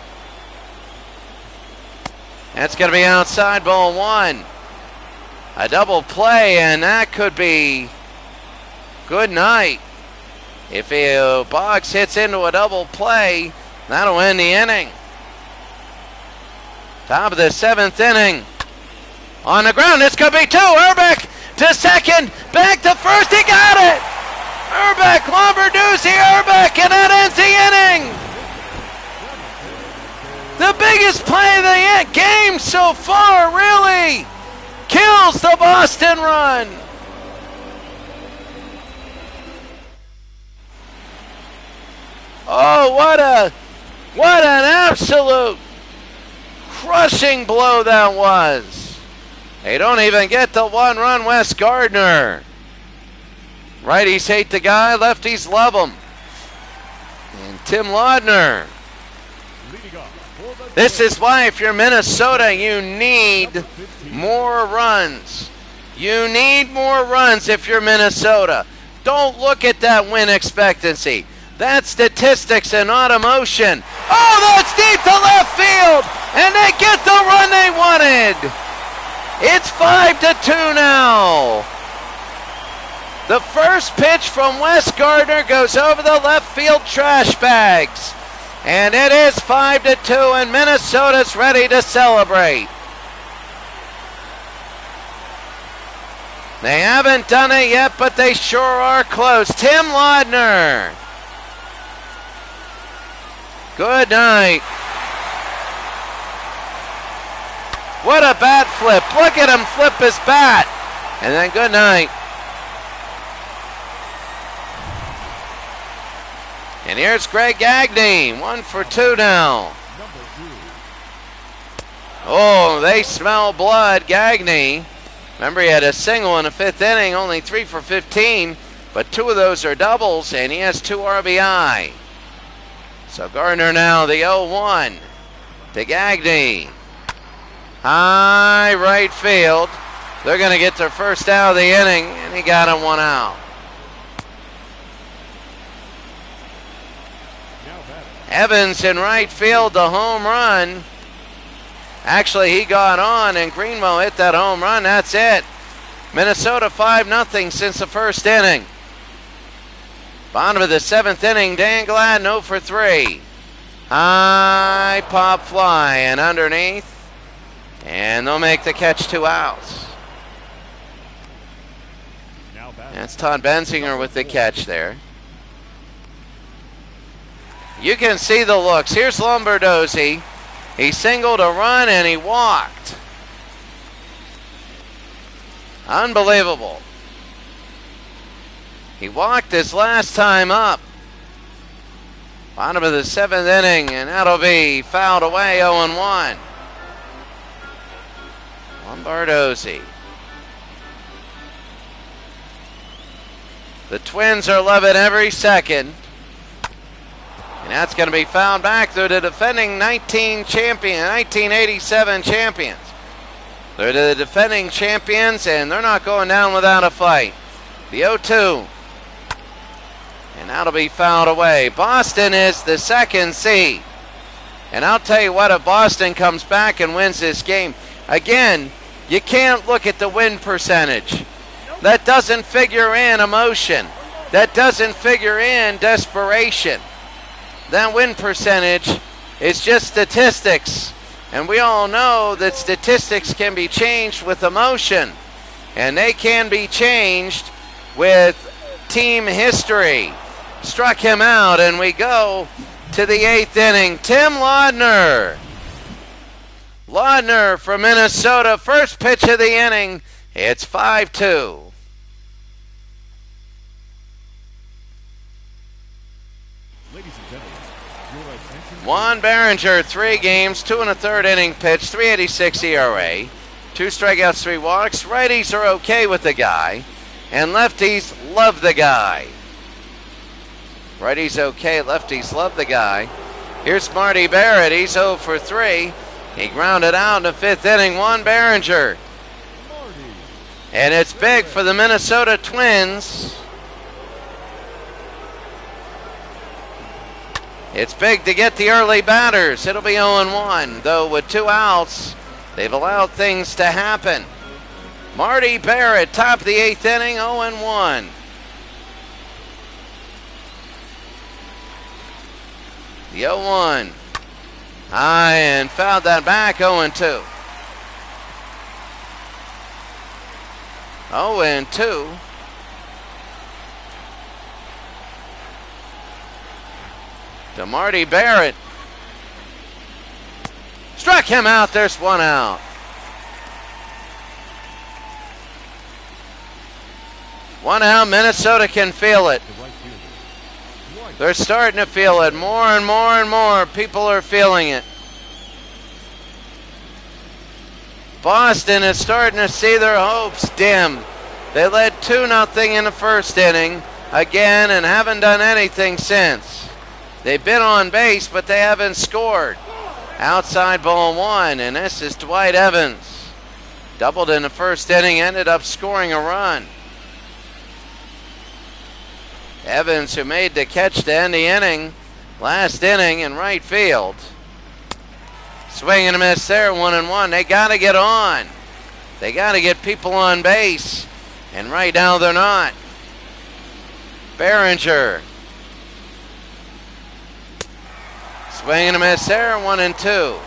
That's going to be outside, ball 1. A double play, and that could be good night. If Boggs hits into a double play, that'll end the inning. Top of the 7th inning. On the ground, it's going to be 2. Urbeck to second, back to first. He got it. Urbeck, Lombarduzzi, Urbeck, and that ends the inning. The biggest play of the game so far, really. Kills the Boston run. Oh, what an absolute crushing blow that was. They don't even get the 1 run, Wes Gardner. Righties hate the guy, lefties love him. And Tim Laudner. Leading off for This is why if you're Minnesota, you need more runs. You need more runs if you're Minnesota. Don't look at that win expectancy. That's statistics and not emotion. Oh, that's deep to left field, and they get the run they wanted. It's 5-2 now. The first pitch from Wes Gardner goes over the left field trash bags. And it is 5-2, and Minnesota's ready to celebrate. They haven't done it yet, but they sure are close. Tim Laudner. Good night. What a bat flip. Look at him flip his bat. And then good night. And here's Greg Gagne, 1 for 2 now. Oh, they smell blood, Gagne. Remember, he had a single in the 5th inning, only 3 for 15, but 2 of those are doubles, and he has 2 RBI. So Gardner now, the 0-1 to Gagne. High right field. They're going to get their first out of the inning, and he got him 1 out. Evans in right field, the home run. Actually, he got on, and Greenwell hit that home run. That's it. Minnesota 5-0 since the first inning. Bottom of the 7th inning, Dan Gladden 0 for 3. High pop fly and underneath. And they'll make the catch, 2 outs. That's Todd Benzinger with the catch there. You can see the looks. Here's Lombardozzi. He singled a run and he walked. Unbelievable. He walked his last time up. Bottom of the 7th inning, and that'll be fouled away, 0-1. Lombardozzi. The Twins are loving every second. And that's going to be fouled back. They're the defending 1987 champions. They're the defending champions, and they're not going down without a fight. The 0-2. And that'll be fouled away. Boston is the 2nd seed. And I'll tell you what, if Boston comes back and wins this game, again, you can't look at the win percentage. That doesn't figure in emotion. That doesn't figure in desperation. That win percentage is just statistics. And we all know that statistics can be changed with emotion. And they can be changed with team history. Struck him out, and we go to the 8th inning. Tim Laudner. Laudner from Minnesota, first pitch of the inning. It's 5-2. Juan Berenger, 3 games, 2 1/3 inning pitch, 3.86 ERA, 2 strikeouts, 3 walks. Righties are okay with the guy, and lefties love the guy. Righties okay, lefties love the guy. Here's Marty Barrett, he's 0 for 3. He grounded out in the 5th inning, Juan Berenger. And it's big for the Minnesota Twins. It's big to get the early batters. It'll be 0-1, though with 2 outs, they've allowed things to happen. Marty Barrett, top of the 8th inning, 0-1. The 0-1. High and fouled that back, 0-2. 0-2. To Marty Barrett. Struck him out. There's 1 out. 1 out. Minnesota can feel it. They're starting to feel it. More and more and more people are feeling it. Boston is starting to see their hopes dim. They led 2-0 in the first inning again and haven't done anything since. They've been on base, but they haven't scored. Outside ball one, and this is Dwight Evans. Doubled in the first inning, ended up scoring a run. Evans, who made the catch to end the inning, last inning in right field. Swing and a miss there, 1-1. They got to get on. They got to get people on base, and right now they're not. Behringer. Swing and a miss there, 1-2.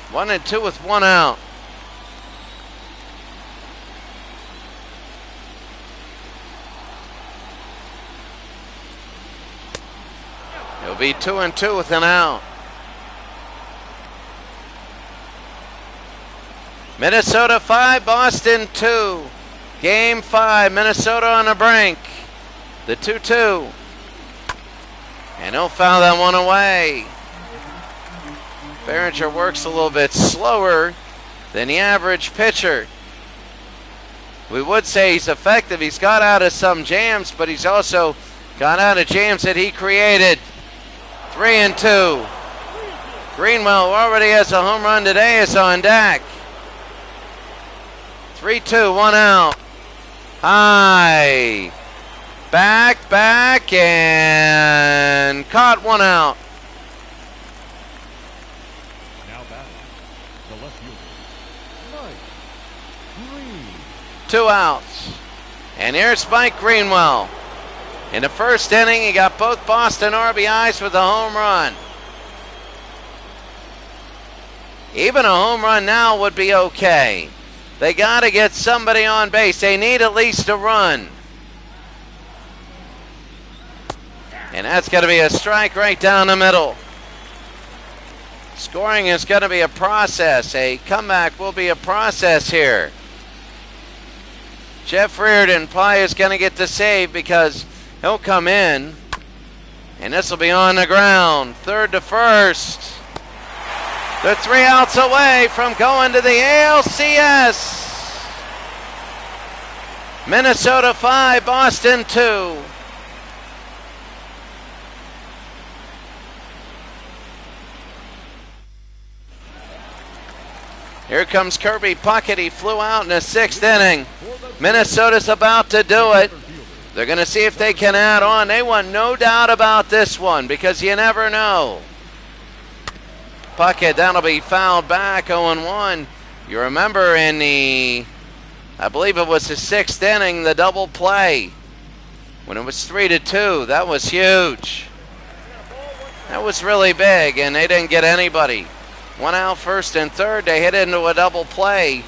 1-2 with one out. It'll be 2-2 with an out. Minnesota 5, Boston 2. Game 5, Minnesota on the brink. The 2-2. And he'll foul that one away. Behringer works a little bit slower than the average pitcher. We would say he's effective. He's got out of some jams, but he's also got out of jams that he created. 3-2. Greenwell, who already has a home run today, is on deck. 3-2, one out. High. Back, and caught, one out. Now batting, the left fielder, Mike Green. 2 outs. And here's Mike Greenwell. In the first inning, he got both Boston RBIs with a home run. Even a home run now would be okay. They got to get somebody on base. They need at least a run. And that's going to be a strike right down the middle. Scoring is going to be a process. A comeback will be a process here. Jeff Reardon probably is going to get the save because he'll come in. And this will be on the ground. Third to first. They're 3 outs away from going to the ALCS. Minnesota 5, Boston 2. Here comes Kirby Puckett. He flew out in the 6th inning. Minnesota's about to do it. They're going to see if they can add on. They want no doubt about this one because you never know. Puckett, that'll be fouled back, 0-1. You remember in the, I believe it was the 6th inning, the double play when it was 3-2. That was huge. That was really big, and they didn't get anybody. 1 out, first and third. They hit into a double play.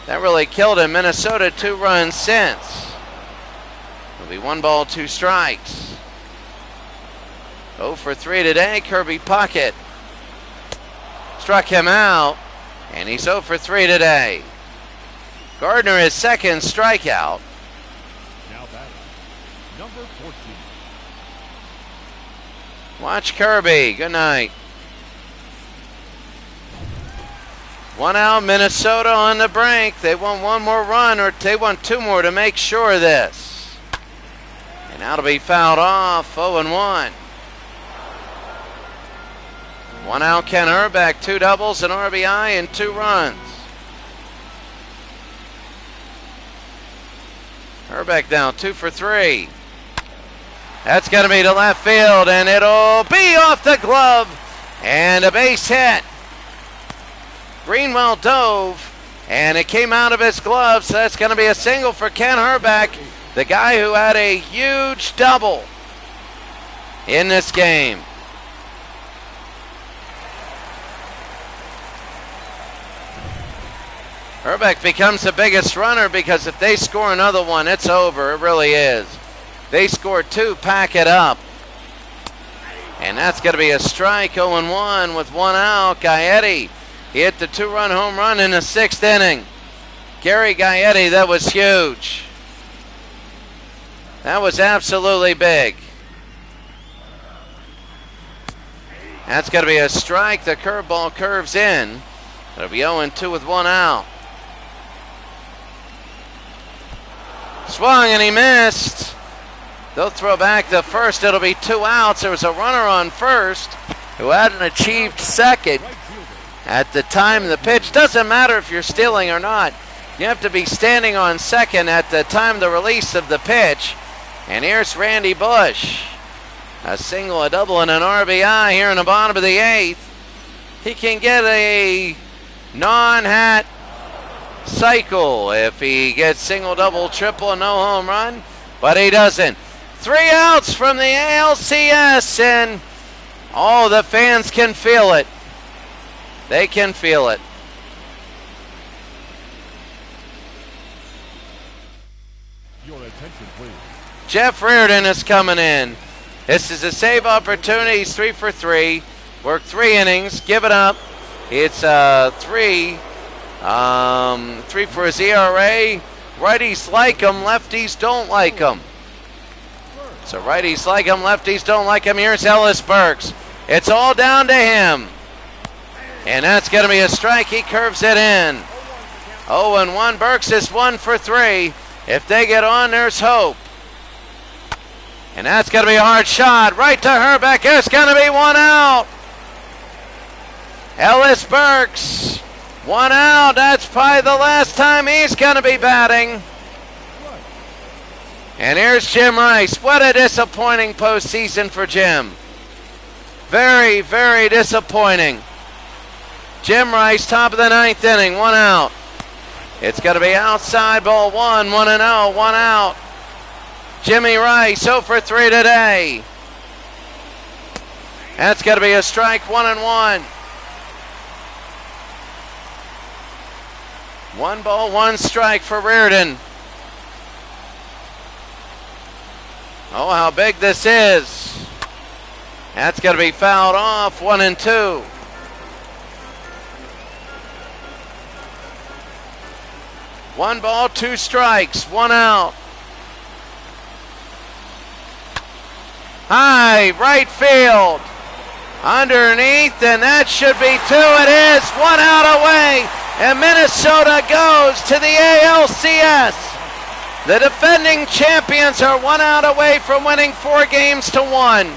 That really killed him. Minnesota 2 runs since. It'll be 1 ball, 2 strikes. 0 for 3 today, Kirby Puckett. Struck him out, and he's 0 for 3 today. Gardner, his 2nd strikeout. Now batting, number 14. Watch Kirby. Good night. 1 out, Minnesota on the brink. They want 1 more run, or they want 2 more to make sure of this. And that'll be fouled off, 0-1. 1 out, Ken Herbeck, 2 doubles, an RBI, and 2 runs. Herbeck now 2 for 3. That's going to be to left field, and it'll be off the glove, and a base hit. Greenwell dove, and it came out of his glove, so that's going to be a single for Ken Herbeck, the guy who had a huge double in this game. Herbeck becomes the biggest runner because if they score another one, it's over. It really is. They score 2, pack it up. And that's going to be a strike, 0-1 with 1 out. Gaetti, he hit the 2-run home run in the 6th inning. Gary Gaetti, that was huge. That was absolutely big. That's going to be a strike. The curveball curves in. It'll be 0-2 with 1 out. Swung and he missed. They'll throw back the first. It'll be 2 outs. There was a runner on first. who hadn't achieved second at the time of the pitch. Doesn't matter if you're stealing or not. You have to be standing on second at the time of the release of the pitch. And here's Randy Bush. A single, a double, and an RBI here in the bottom of the 8th. He can get a non-hat cycle if he gets single, double, triple, and no home run. But he doesn't. 3 outs from the ALCS, and all the fans can feel it. They can feel it. Your attention, please. Jeff Reardon is coming in. This is a save opportunity. He's 3 for 3. Worked 3 innings. Give it up. It's 3 for his ERA. Righties like him. Lefties don't like him. So righties like him. Lefties don't like him. Here's Ellis Burks. It's all down to him. And that's going to be a strike. He curves it in. 0-1. Burks is 1 for 3. If they get on, there's hope. And that's going to be a hard shot. Right to Herbeck. There's going to be 1 out. Ellis Burks, 1 out. That's probably the last time he's going to be batting. And here's Jim Rice. What a disappointing postseason for Jim. Very, very disappointing. Jim Rice, top of the 9th inning, 1 out. It's going to be outside ball 1, 1-0, 1 out. Jimmy Rice, 0 for 3 today. That's going to be a strike, 1-1. 1 ball, 1 strike for Reardon. Oh, how big this is. That's going to be fouled off, 1-2. 1 ball, 2 strikes, 1 out. High, right field. Underneath, and that should be 2. It is 1 out away, and Minnesota goes to the ALCS. The defending champions are 1 out away from winning 4 games to 1.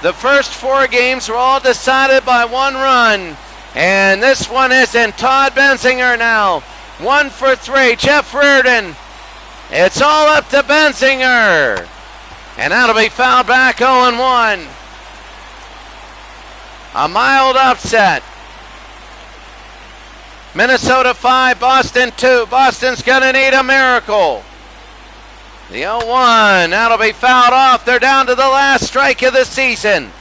The first 4 games were all decided by 1 run. And this one isn't. Todd Benzinger now. 1 for 3. Jeff Reardon. It's all up to Benzinger. And that'll be fouled back 0-1. A mild upset. Minnesota 5, Boston 2. Boston's going to need a miracle. The 0-1. That'll be fouled off. They're down to the last strike of the season.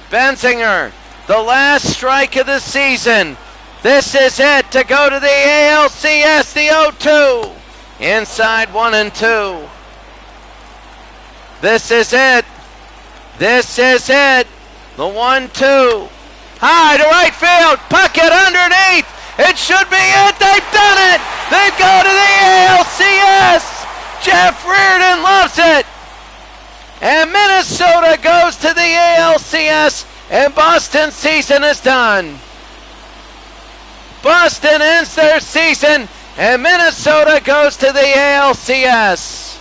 Benzinger. The last strike of the season. This is it to go to the ALCS, the 0-2. Inside 1-2. This is it. This is it. The 1-2. High to right field. Puckett underneath. It should be it. They've done it. They go to the ALCS. Jeff Reardon loves it. And Minnesota goes to the ALCS. And Boston's season is done. Boston ends their season, and Minnesota goes to the ALCS.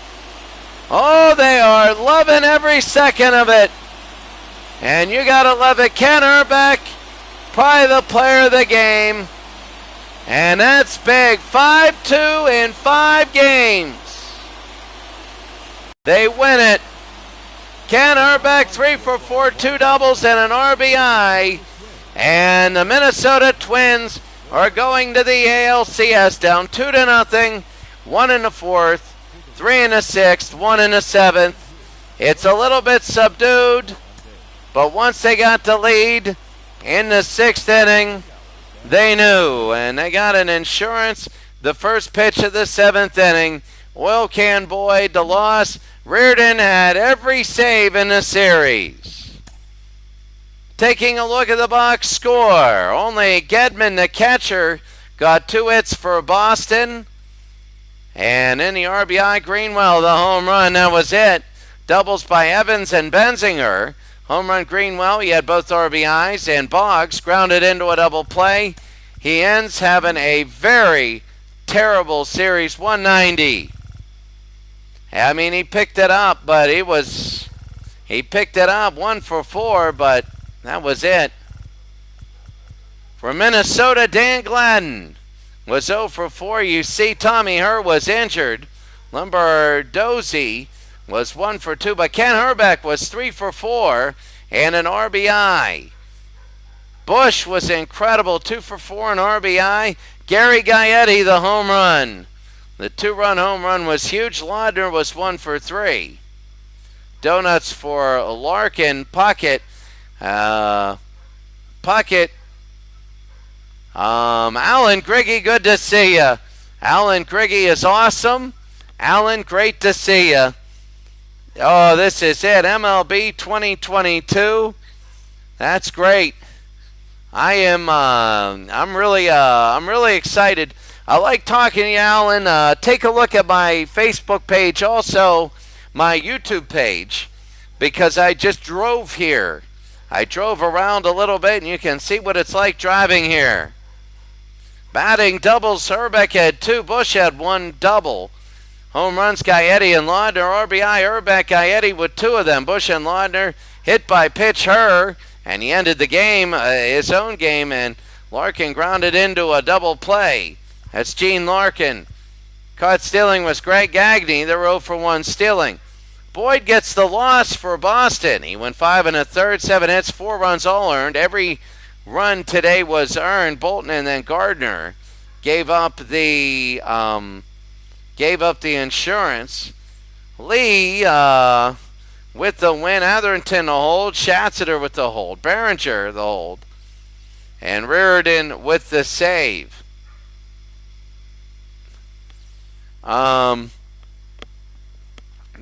Oh, they are loving every second of it. And you gotta love it. Ken Herbeck, probably the player of the game. And that's big. 5-2 in 5 games. They win it. Ken Herbeck, 3 for 4, 2 doubles and an RBI. And the Minnesota Twins are going to the ALCS down 2-0. 1 in the 4th, 3 in the 6th, 1 in the 7th. It's a little bit subdued, but once they got the lead in the 6th inning, they knew, and they got an insurance. The first pitch of the 7th inning, oil can Boyd, the loss. Reardon had every save in the series. Taking a look at the box score, only Gedman, the catcher, got 2 hits for Boston. And in the RBI, Greenwell, the home run, that was it. Doubles by Evans and Benzinger. Home run Greenwell, he had both RBIs, and Boggs grounded into a double play. He ends having a very terrible series, 190. I mean, he picked it up, but he was He picked it up, 1 for 4, but that was it. For Minnesota, Dan Gladden was 0 for 4. You see Tommy Herr was injured. Lombardozzi was 1 for 2, but Ken Herbeck was 3 for 4 and an RBI. Bush was incredible, 2 for 4 and RBI. Gary Gaetti, the home run. The 2-run home run was huge. Laudner was 1 for 3. Donuts for Larkin. Puckett. Alan Griggy, good to see you. Alan Griggy is awesome. Alan, great to see you. Oh, this is it. MLB 2022. That's great. I'm really excited. I like talking to you, Alan. Take a look at my Facebook page, also my YouTube page, because I just drove here. I drove around a little bit, and you can see what it's like driving here. Batting doubles, Herbeck had 2, Bush had 1 double. Home runs, Gaetti and Laudner. RBI, Herbeck, Gaetti with 2 of them. Bush and Laudner hit by pitch, Herr, and he ended the game, his own game, and Larkin grounded into a double play. That's Gene Larkin. Caught stealing was Greg Gagne. They're 0 for 1 stealing. Boyd gets the loss for Boston. He went 5 1/3, 7 hits, 4 runs all earned. Every run today was earned. Bolton and then Gardner gave up the insurance. Lee with the win. Atherton the hold. Schatzeder with the hold. Behringer the hold. And Reardon with the save. I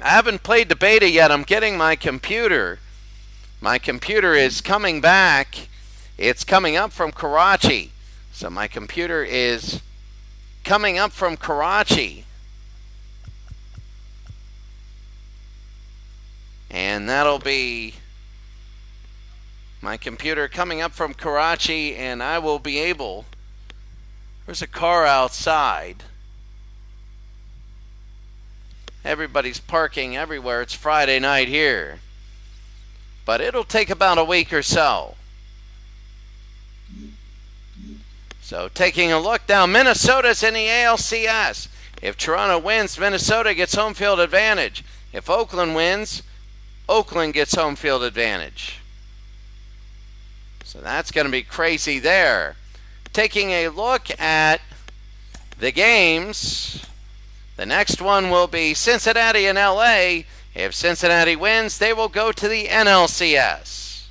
haven't played the beta yet. I'm getting my computer. My computer is coming back. It's coming up from Karachi. So my computer is coming up from Karachi. And that'll be my computer coming up from Karachi, and I will be able... There's a car outside. Everybody's parking everywhere. It's Friday night here. But it'll take about a week or so. So taking a look now, Minnesota's in the ALCS. If Toronto wins, Minnesota gets home field advantage. If Oakland wins, Oakland gets home field advantage. So that's going to be crazy there. Taking a look at the games, the next one will be Cincinnati and LA. If Cincinnati wins, they will go to the NLCS.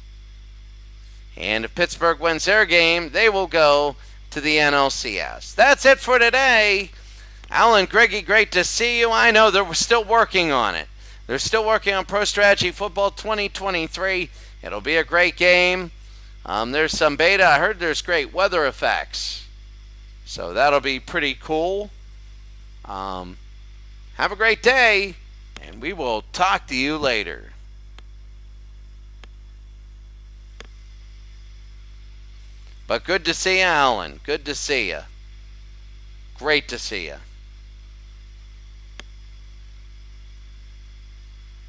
And if Pittsburgh wins their game, they will go to the NLCS. That's it for today. Alan Griggy, great to see you. I know they're still working on it. They're still working on Pro Strategy Football 2023. It'll be a great game. There's some beta. I heard there's great weather effects. So that'll be pretty cool. Have a great day, and we will talk to you later. But good to see you, Alan. Good to see you. Great to see you.